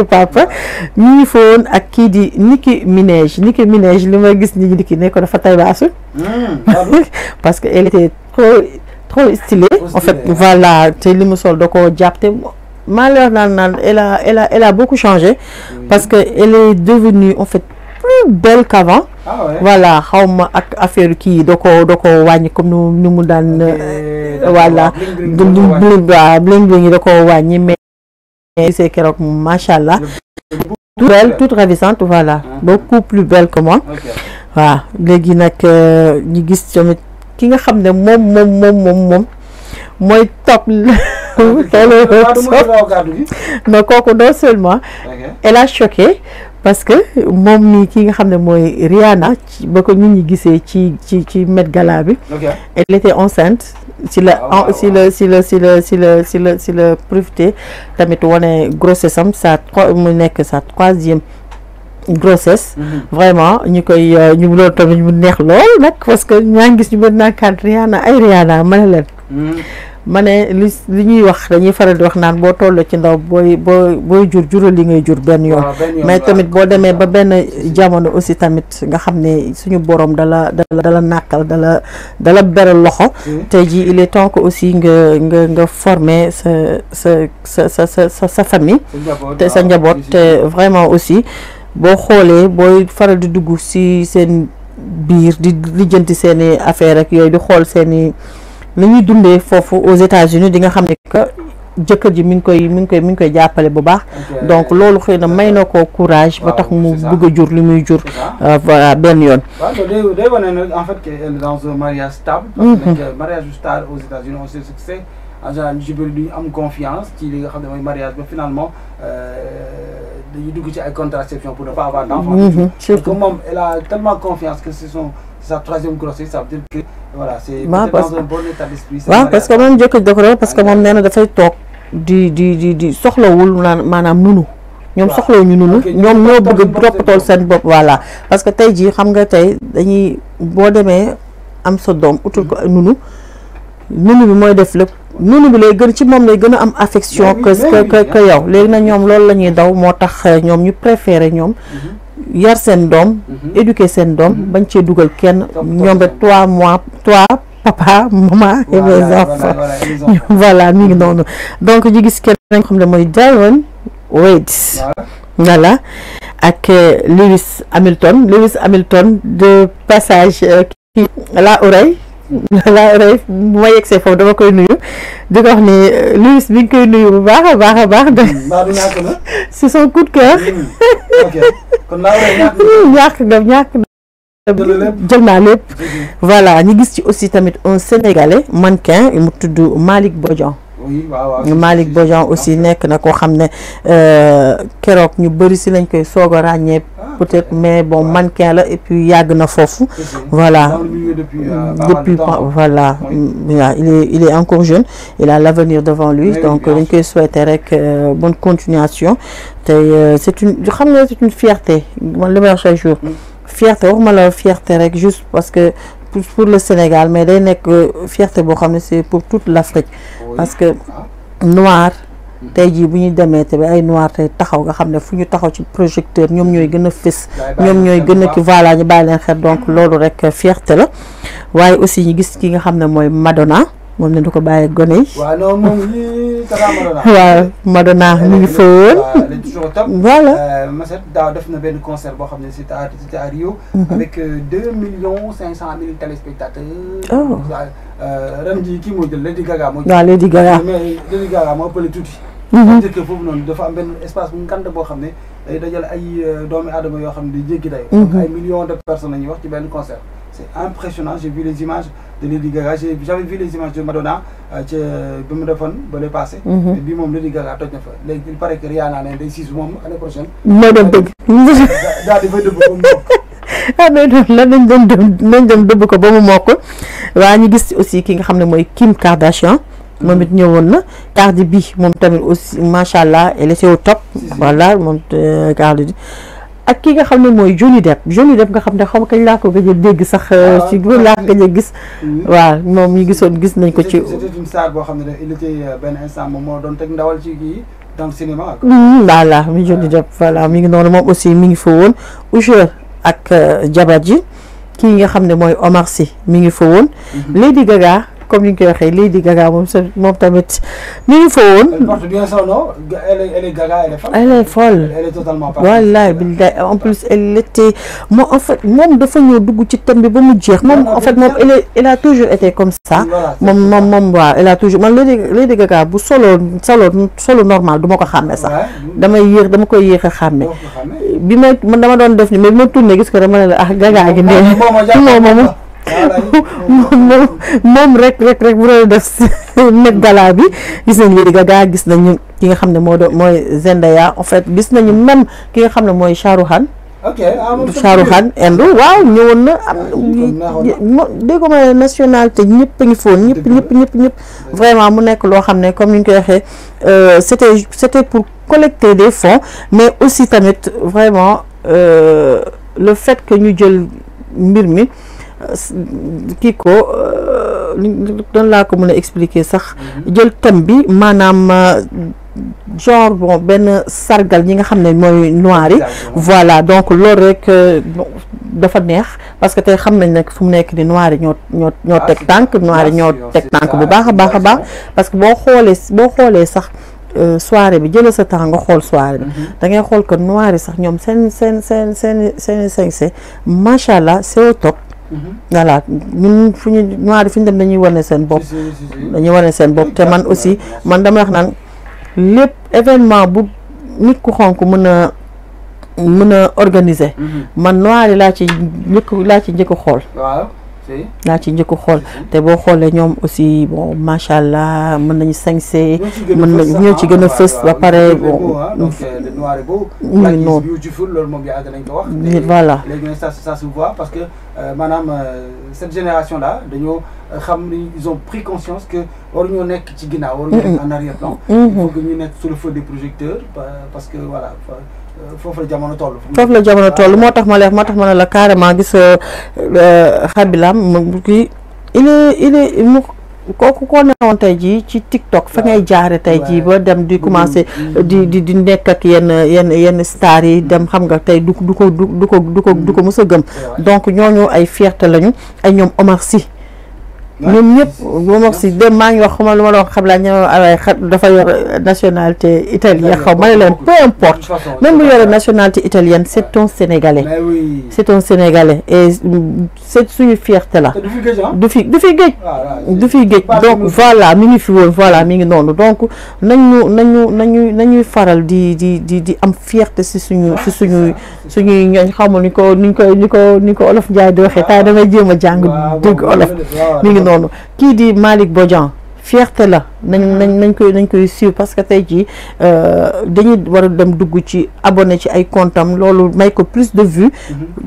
papa ñu ngi foon ak kii di Nicki Minaj li ma gis ni ki ne ko dafa tay baasu parce que elle était trop stylée en fait voilà te li mu sol da ko jàpp te maa leer naan elle a beaucoup changé parce que elle est devenue en fait plus belle qu'avant. Voilà xawma ak affaire kii da ko wàññi comme ni mu daan voilà bling da ko wàññi mais c'est keroog macha allah toute ravissante voilà beaucoup plus belle que moi waaw léegi nag ñu gis tamit ki nga xam ne moom mooy top non kooku non seulement elle a choqué parce que moom mi ki nga xam ne mooy Rihanna ba ko nit ñi gisee ci Met Gala bi elle était enceinte si la profité tamit wane grossesse am mu nekk sa 3e grossesse vraiment ñu loolu tamit mu neex lool nag parce que ñaa ngi gis ñu mën naa kat Rihanna ma ne leen ma ne li ñuy wax dañuy faral di wax naan boo toll ci ndaw booy jural li ngay jur benn yoon mais tamit boo demee ba benn jamono aussi tamit nga xam ne suñu borom dala nàkkal dala beral loxo tey ji il est temps que aussi nga former sa famille te sa njaboot te vraiment aussi boo xoolee booy faral di dugg si seen biir di lijjanti seeni affaire ak yooyu di xool seeni ni ñuy dundee foofu aux États-Unis di nga xam ne que jëkkër ji mi ngi koy jàppale bu baax donc loolu xëy na may na ko courage ba tax mu bëgg a jur li muy jur voilà benn yoon day wane nag en fait qu'elle est dans un mariage stable parce que mariage stable aux États-Unis on sait ce que c'est en général ñu ci bëri duñu am confiance ci li nga xam ne mooy mariage ba finalement dañuy dugg ci ay contraception pour ne pas avoir d'enfant parce que moom elle a tellement confiance que c'est sa 3e grossesse ça veut dire que voilà c'est dans un bon état d'esprit parce que moom jëkkër da ko parce que moom nee na dafay toog di soxlawul maanaam nunu ñoom soxlawuñu nunu ñoom ñoo bëgg toppatool seen bopp voilà parce que tey jii xam nga tey dañuy boo demee am sa doom utul ko nunu bi mooy def lépp noonu bi lay gën ci moom lay gën a am affection que yow léegi nag ñoom loolu la ñuy daw moo tax ñoom ñu préféré ñoom yar seen doom éduquer seen doom bañ cee dugal kenn ñoom rek 3 mois 3 papa maman et mes enfants voilà mi ngi noonu donc ñu gis kenn nañ xam ne mooy Diamond Wade voilà ak Lewis Hamilton de passage la oreille bu ma yegsee foofu dama koy nuyu di ko wax ni Lewis bi ngi koy nuyu bu baax a baax c'est son coup de cœur ñàkk jël naa lépp voilà ñu gis ci aussi tamit un sénégalais mannequin mu tudd Malick Bodian Malick Bodian aussi nekk na koo xam ne keroog ñu bëri si lañ koy soog a ràññee peut-être mais bon mannequin la et puis yàgg na foofu voilà depuis voilà il est encore jeune il a l'avenir devant lui donc dañ koy souhaiter rek bonne continuation te c'est une fierté man li may wax chaque jour fierté waxuma la fierté rek juste parce que pour le Sénégal mais day nekk fierté boo xam ne c'est pour toute l'Afrique parce que noir tey jii bu ñu demee te ay noir tey taxaw nga xam ne fu ñu taxaw ci projecteur ñoom ñooy gën a fës ñoom ñooy gën a ki voilà ñu bàyyi leen xel donc loolu rek fierté la waaye aussi ñu gis ki nga xam ne mooy Madonna moom ne du ko bàyyi gone yi waaw Madonna mi ngi fa woon voilà Masset daaw def na benn concert boo xam ne c'était à Rio avec 2,5 millions téléspectateurs ren jii kii moo jël Lady Gaga moo waaw Lady Gaga mais Lady Gaga moo ëppale tuuti njëkk foofu noonu dafa am benn espace bu ngand boo xam ne day dajal ay doomi aadama yoo xam ne di jéggi day ay millions de personnes la ñuy wax ci benn concert c'est impressionnant j'ai vu les images de Lady Gaga j'avais vu les images de Madonna ci bi mu defoon ba lay passé mais bii moom Lady Gaga toj na fa léegi il paraît que Rihanna ne day siis moom année prochaine moo dem dëgg daal di fay dëbb ko nañ dem dëbb ko ba mu mokk waa ñu gis aussi ki nga xam ne mooy Kim Kardashian moom it ñëwoon na Cardi B moom tamit aussi macha allah elle était au top voilà moom Cardi ak ki nga xam ne mooy Johnny Depp nga xam ne xam kañ laa ko gëj a dégg sax ci góor laa ko gëj a gis waaw moom ñu gis nañ ko ci c'était une star boo xam ne il était benn instant moom moo doon teg ndawal ci kii dans le cinéma voilà mi Johnny Depp voilà mi ngi noonu moom aussi mi ngi fa woon Usher ak jabar ji kii nga xam ne mooy Omar Sy mi ngi fa woon Lady Gaga comme ni ñu koy waxee Lady Gaga moom tamit mi ngi fa woon. Elle porte bien son nom. Elle est Gaga, elle est folle. Elle est folle. Elle est totalement pas. Voilà en plus elle était moom en fait moom dafa ñëw dugg ci thème bi ba mu jeex moom en fait moom elle a toujours été comme ça. moom waaw elle a toujours man Lady Gaga bu solo normal du ma ko xàmme sax. dama koy yéex a xàmme. bi man dama doon def ni mais bi ma tourné gis ko dama ne la ah Gaga gi nee moom rek bu doon def Met Gala bi gis nañ Lady Gaga gis nañu ki nga xam ne mooy Zendaya en fait gis nañu même ki nga xam ne mooy Shah Rukh Khan Inde waaw ñëwoon na am dégg ma nationalité ñëpp a ngi foon ñëpp vraiment mu nekk loo xam ne comme ni ñu koy waxee c'était pour collecter des fonds mais aussi tamit vraiment le fait que ñu jël mbir mi kii ko doon laa ko mën a expliquer sax jël thème bi maanaam genre bon benn sargal ñi nga xam ne mooy noir yi voilà donc loolu rek dafa neex parce que tey xam nañ nag fu mu nekk ni noir yi ñoo teg tànk noir yi ñoo teg tànk bu baax a baax parce que boo xoolee sax soirée bi jëlee sa temps nga xool soirée bi da ngay xool que noir yi sax ñoom seen sañse macha allah c'est au top. Voilà ñun fu ñu noir yi fu ñu dem dañuy wane seen bopp te man aussi man dama wax naan lépp événement bu nit ku xonk mën a organiser man noir yi laa ci njëkk xool laa ci njëkk xool te boo xoolee ñoom aussi bon macha allah mën nañu sañse mën nañu ñoo ci gën a fës ba pare bon non voilà léegi ça se voit parce que maanaam cette génération là dañoo xam ni ils ont pris conscience que waruñoo nekk ci ginnaaw waruñoo nekk en arrière-plan il faut que ñu nekk sous le feu des projecteurs parce que voilà foofu la jamono toll moo tax ma ne la carrément gis xabilam kii il est kooku koo newoon tey jii ci TikTok fa ngay jaare tey jii ba dem di commencer di nekk ak yenn stars yi dem xam nga tey du ko mës a gëm donc ñooñu ay fierté lañu ay ñoom Omar Sy ñoom ñëpp Omar Sy dem maa ngi wax xama lu ma la wax xam laa ñoo dafa yor nationalité italienne xaw ma ne leen peu importe même bu yore nationalité italienne c'est un Sénégalais c'est un Sénégalais et c'est suñu fierté la du fi géej donc voilà mi ngi fi woon voilà mi ngi noonu donc nañuy faral di am fierté si suñuy ñooñ xamul ni ko olof Njaay di waxee tay damay jéem a jàng dégg olof mi ngi noonu kii di Malick Bodian fierté la nañ koy suivre parce que tey jii dañuy war a dem dugg ci abonné ci ay comptam loolu may ko plus de vues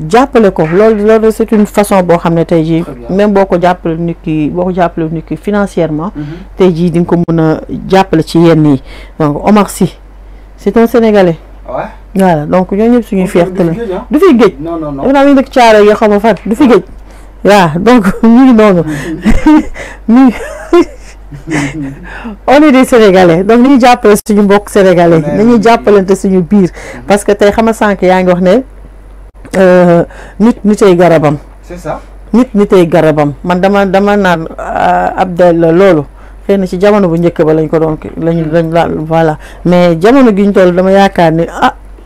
jàppale ko loolu c'est une façon boo xam ne tey jii même boo ko jàppale nit ki financièrement tey jii di nga ko mën a jàppale ci yenn yi donc Omar Sy c'est un Sénégalais voilà donc ñoo ñëpp suñuy fierté la du fi géej daf naa mi dëkk caaro yoo xam fan du fi géej waaw donc ñu ngi noonu on est des Sénégalais donc ñu jàppale suñu mbokk sénégalais nañuy jàppalante suñu biir parce que tey xama sànq yaa ngi wax ne nitay garabam c'est ça nitay garabam man dama naan Abdel loolu xëy na ci jamono bu njëkk ba lañ ko doon lañ la voilà mais jamono gi ñu toll dama yaakaar ni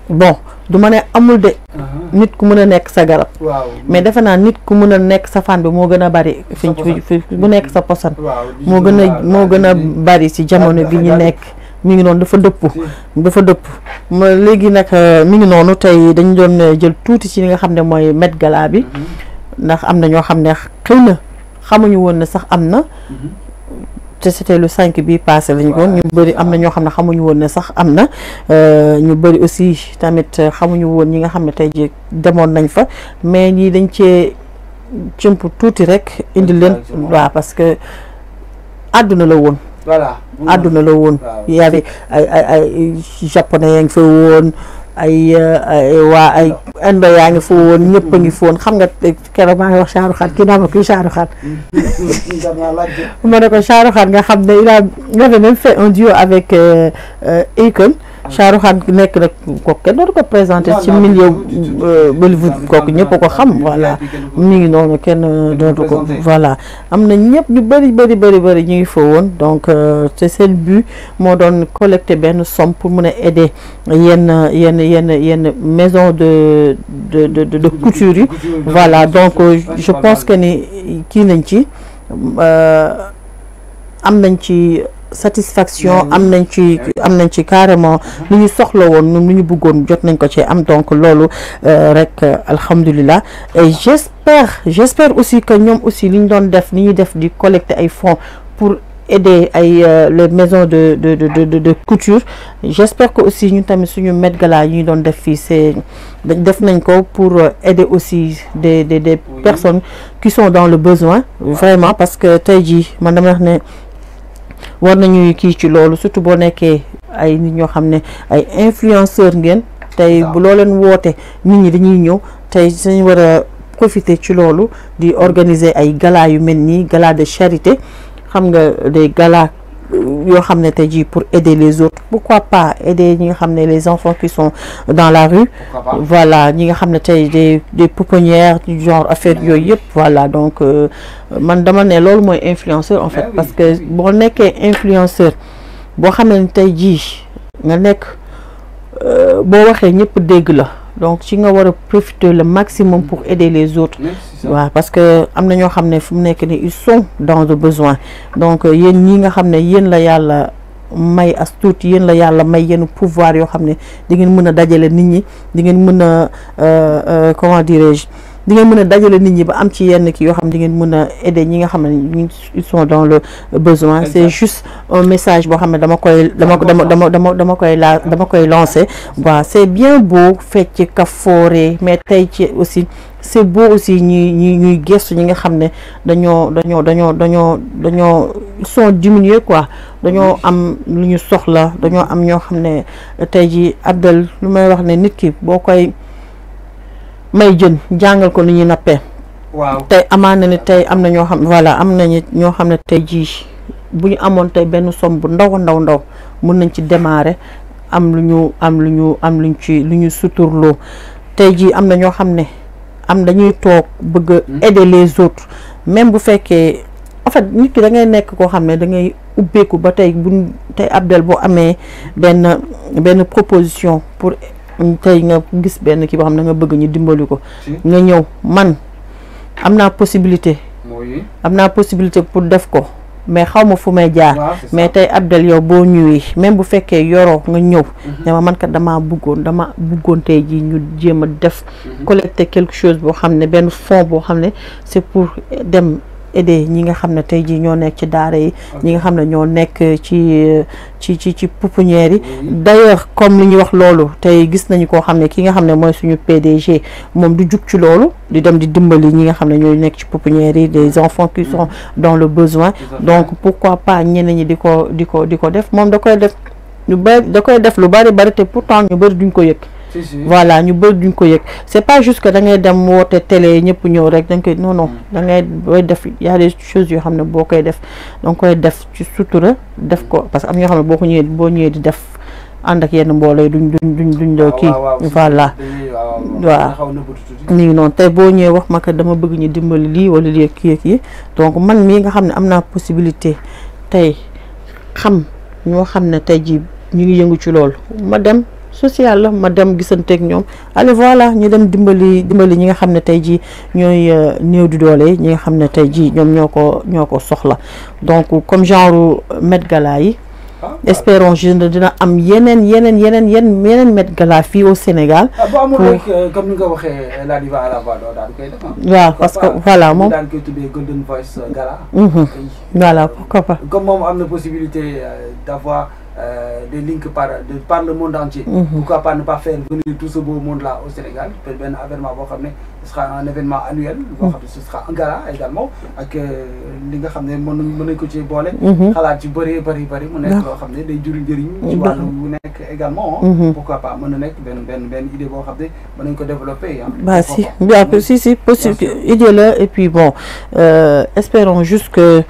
bon du ma ne amul de nit ku mën a nekk sa garab mais defe naa nit ku mën a nekk sa fan bi moo gën a bari fi bu nekk sa posan moo gën a bari ci jamono bi ñu nekk mi ngi noonu dafa dëpp léegi nag mi ngi noonu tey dañu doon jël tuuti ci li nga xam ne mooy Met Gala bi ndax am na ñoo xam ne xëy na xamuñu woon ne sax am na te c'était le 5 bi passé lañu ko ñu bëri am na ñoo xam ne xamuñu woon ne sax am na ñu bëri aussi tamit xamuñu woon ñi nga xam ne tey ji demoon nañ fa mais ñii dañ cee cëmp tuuti rek indi leen waaw parce que àdduna la woon voilà àdduna la woon y avait ay japonais yaa ngi fa woon ay indo yaa ngi fa woon ñëpp a ngi fa woon xam nga keroog maa ngi wax Shahrukh Khan kii naa ma kuy Shahrukh Khan ma ne ko Shahrukh Khan nga xam ne il avait même fait un duo avec Akon Shahrukh Khan nekk nag kooku kenn dootu ko présenté ci milieu Bollywood kooku ñëpp a ko xam voilà mi ngi noonu kenn dootu ko voilà am na ñëpp ñu bëri ñu ngi fa woon donc c'est seen but moo doon collecter benn somme pour mën a aider yenn maison de couture yi voilà donc je pense que ni kii nañ ci am nañ ci satisfaction am nañ ci carrément lu ñu soxla woon ñun lu ñu bëggoon jot nañ ko ci am donc loolu rek alhamdulilah et j'espère aussi que ñoom aussi li ñu doon def ni ñuy def di collecter ay fonds pour aider les maisons de couture j'espère que aussi ñun tamit suñu Met Gala yi ñu doon def fii c'est def nañ ko pour aider aussi des personnes qui sont dans le besoin vraiment parce que tey jii man dama wax ne war nañuy kii ci loolu surtout boo nekkee ay nit ñoo xam ne ay influenceurs ngeen tey bu loo leen woote nit ñi dañuy ñëw tey dañu war a profiter ci loolu di organiser ay gala yu mel nii gala de charité xam nga des galas yoo xam ne tey jii pour aider les autres pourquoi pas aider ñi nga xam ne les enfants qui sont dans la rue voilà ñi nga xam ne tey des pouponnières du genre affaire yooyu yëpp voilà donc man dama ne loolu mooy influenceur en fait parce que boo nekkee influenceur boo xamee ne tey jii nga nekk boo waxee ñëpp dégg la donc ci nga war a profiter le maximum pour aider les autres waaw parce que am na ñoo xam ne fu mu nekk ni ils sont dans le besoin donc yéen ñi nga xam ne yéen la yàlla may as tuut yéen la yàlla may yenn pouvoir yoo xam ne di ngeen mën a dajale nit ñi di ngeen mën a comment dirais-je di ngeen mën a dajale nit ñi ba am ci yenn kii yoo xam ne di ngeen mën a aider ñi nga xam ne ils sont dans le besoin c'est juste un message boo xam ne dama koy lancer waaw c'est bien beau fecc kafoore mais tey ci aussi c'est beau aussi ñuy gestu ñi nga xam ne dañoo ils sont diminués quoi dañoo am lu ñu soxla dañoo am ñoo xam ne tey ji Abdel lu may wax ne nit ki boo koy may jën jàngal ko ni ñuy nappee waaw tey amaana ne tey am na ñoo xam voilà am nañu ñoo xam ne tey jii bu ñu amoon tey benn somme bu ndaw mun nañ ci démarrer am lu ñu suturloo tey jii am na ñoo xam ne dañuy toog bëgg a aider les autres même bu fekkee en fait nit ki da ngay nekk koo xam ne da ngay ubbeeku ba tey Abdel boo amee benn proposition pour tey nga gis benn kii boo xam ne nga bëgg ñu dimbali ko nga ñëw man am naa possibilité pour def ko mais xaw ma fu may jaar mais tey Abdel yow boo ñëwee même bu fekkee yoroo nga ñëw ne ma man kat dama bëggoon tey ji ñu jéem a def collecter quelque chose boo xam ne benn fonds boo xam ne c'est pour dem aider ñi nga xam ne tey jii ñoo nekk ci daara yi ñi nga xam ne ñoo nekk ci pouponnière yi d'ailleurs comme li ñuy wax loolu tey gis nañu koo xam ne ki nga xam ne mooy suñu PDG moom du jug ci loolu di dem di dimbali ñi nga xam ne ñooy nekk ci pouponnière yi des enfants qui sont dans le besoin donc pourquoi pas ñeneen ñi di ko def moom da koy def lu bari te pourtant ñu bari duñ ko yëg voilà ñu bëri duñ ko yëg c'est pas juste que da ngay dem woote télé ñëpp ñëw rek da nga koy non da ngay booy def y a des choses yoo xam ne boo koy def da nga koy def ci sutura def ko parce que am ñoo xam ne boo ñëwee di def ànd ak yenn mbooloo duñ la kii voilà waaw nii noonu tey boo ñëwee wax ma que dama bëgg ñu dimbali lii wala lii kii donc man mii nga xam ne am naa possibilité tey xam ñoo xam ne tey ji ñu ngi yëngu ci loolu ma dem social la ma dem gisanteeg ñoom allez voilà ñu dem dimbali ñi nga xam ne tey jii ñooy néew di doole ñi nga xam ne tey jii ñoom ñoo ko soxla donc comme genre Met Gala yi espérons dina am yeneen Met Gala fii au Sénégal boo amul rek comme ni nga waxee la diva à la voix d'or daal di koy def waaw parce que voilà moom daal koy tuddee Golden Voice Gala voilà pourquoi pas comme moom am na possibilité d'avoir des links par le monde entier. Pourquoi pas ne pas faire venir tout ce beau monde-là au Sénégal? Peut-être un événement, ce sera un événement annuel, ce sera un gala également, avec les gars qui ont côté bolé, xalaat ci bari mu nek lo xamné day juri jëriñ ci walu bu nek également pourquoi pas mën nek ben idée bo xamné mën nañ ko développer bah si bien si possible idée là et puis bon espérons juste que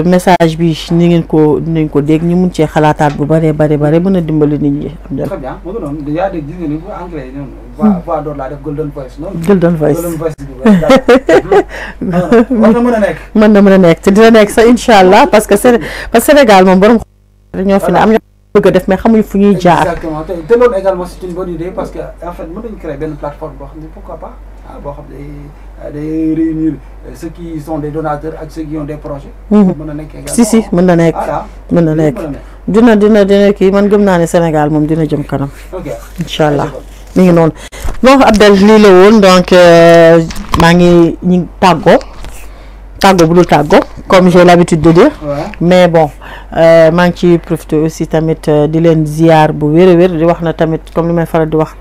message bi ni ngeen ko dégg ñu mën ci xalaataat bu bari mën a dimbali nit ñi très bien mo ngi non déjà dégg gis nga ni bu anglais voix d'or la def Golden Voice non Golden Voice mën na nekk te dina nekk sa inshallah parce que Sénégal moom borom ñoo fi ne am ñoo bëgg a def mais xamuñu fu ñuy jaar exactement te loolu également c'est une bonne idée parce que en fait mën nañu créer benn plateforme boo xam ne pourquoi pas boo xam ne day réunir ceux qui sont des donateurs ak ceux qui ont des projets mën na nekk également si mën na nekk dina kii man gëm naa ne Sénégal moom dina jëm kanam inshallah mi ngi noonu donc Abdel lii la woon donc maa ngi ñu tàggoo bu dul tàggoo comme j'ai l'habitude de dire mais bon maa ngi ci profité aussi tamit di leen ziar bu wér di wax na tamit comme li may faral di wax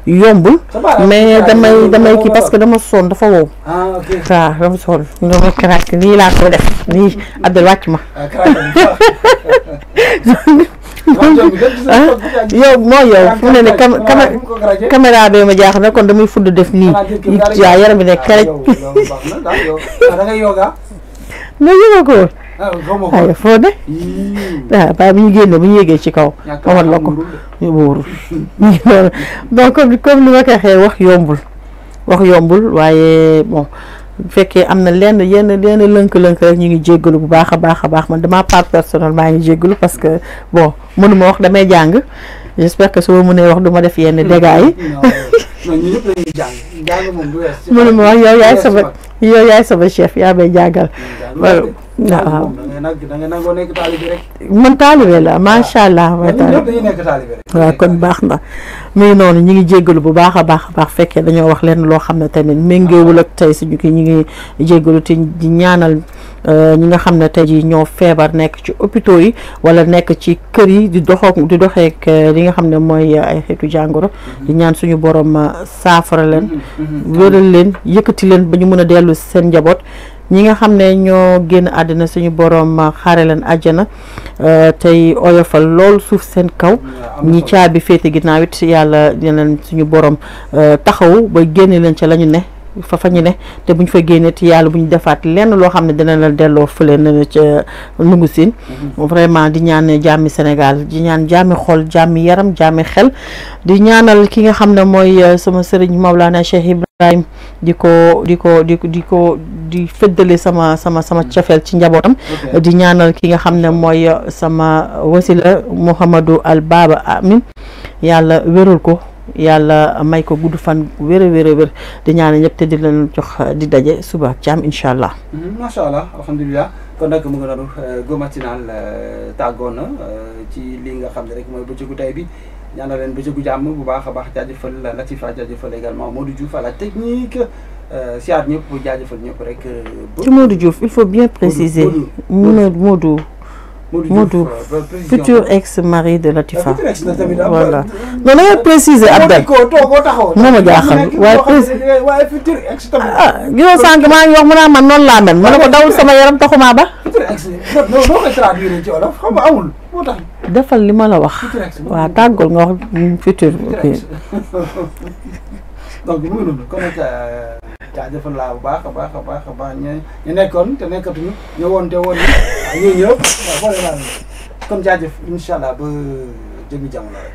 yombul mais damay kii parce que dama sonn dafa wow waaw dama sonn dama craque nii laa ko def nii Abdel wàcc ma yow fu mu ne caméra bi ma jaax na kon damay fudd def nii waaw yaram bi nekk karaj nga yëga ko ay foo ne waaw ba bi ñu génne bu ñu yégee ci kaw mamat la ko wóorul donc comme li ma ko waxee wax yombul waaye bon bu fekkee am na yenn lënk-lënk rek ñu ngi jéggalu bu baax a baax man dama part personnel maa ngi jéggalu parce que bon mënuma wax damay jàng j'espère que su ma mënee wax du ma def yenn dégâts yi mënuma wax yow yaay sama chef yaa may jàngal waaw man taalibe la macha allah waaw kon baax na muy noonu ñi ngi jéggalu bu baax a baax fekkee dañoo wax leen loo xam ne tamit méngoowul ak tey suñu ki ñi ngi jéggalu te di ñaanal ñi nga xam ne tey ji ñoo feebar nekk ci hôpitaux yi wala nekk ci kër yi di doxeek li nga xam ne mooy ay xeetu jàngoro di ñaan suñu borom saafara leen wéral leen yëkkati leen ba ñu mën a dellu seen njaboot ñi nga xam ne ñoo génn àddina suñu borom xaare leen àjjana tey oyofal lool suuf seen kaw ñi caabi féete ginnaaw it yàlla leen suñu borom taxaw ba génne leen ca la ñu ne fa ñu ne te buñ fa génnee ti yàlla buñ defaat lenn loo xam ne dina la delloo fële na ca nungu siin vraiment di ñaan jàmmi Sénégal di ñaan jàmmi xol jàmmi yaram jàmmi xel di ñaanal ki nga xam ne mooy sama sëriñ Mawlana Cheikh Ibrahim di feddale sama cofeel ci njabootam di ñaanal ki nga xam ne mooy sama wasila Mouhamadou Al Baba Amin yàlla wérul ko yàlla may ko gudd fan wér di ñaan ñëpp te di leen jox di daje suba ak jàmm incha allah. macha allah alhamdulilah kon nag mu ngi noonu Go Matinal tàggoon na ci li nga xam ne rek mooy bëccëgu tay bi ñaanal leen bëccëgu jàmm bu baax a baax jaajëfal Latifa jaajëfal également Modou Diouf à la technique siyaar ñëpp jaajëfal ñëpp rek. ci Modou Diouf il faut bien préciser Modou futur ex-mari de Latifa voilà non da ngay préciser Abdel moo ma jaaxal waaye futur ex tamit gisoo sànq maa ngi wax mu naa man noonu laa mel ma ne ko dawul sama yaram taxumaa ba futur ex noo koy traduire ci wolof xam nga amul moo tax defal li ma la wax waaw tàggol nga wax futur donc mu ngi noonu kon nag jaajëfal laa bu baax a baax ñu nekkoon te nekkatuñu ñëwoon te woon ni ñoo ñëpp waaw kon jaajëf incha allah ba jëmi jamono rek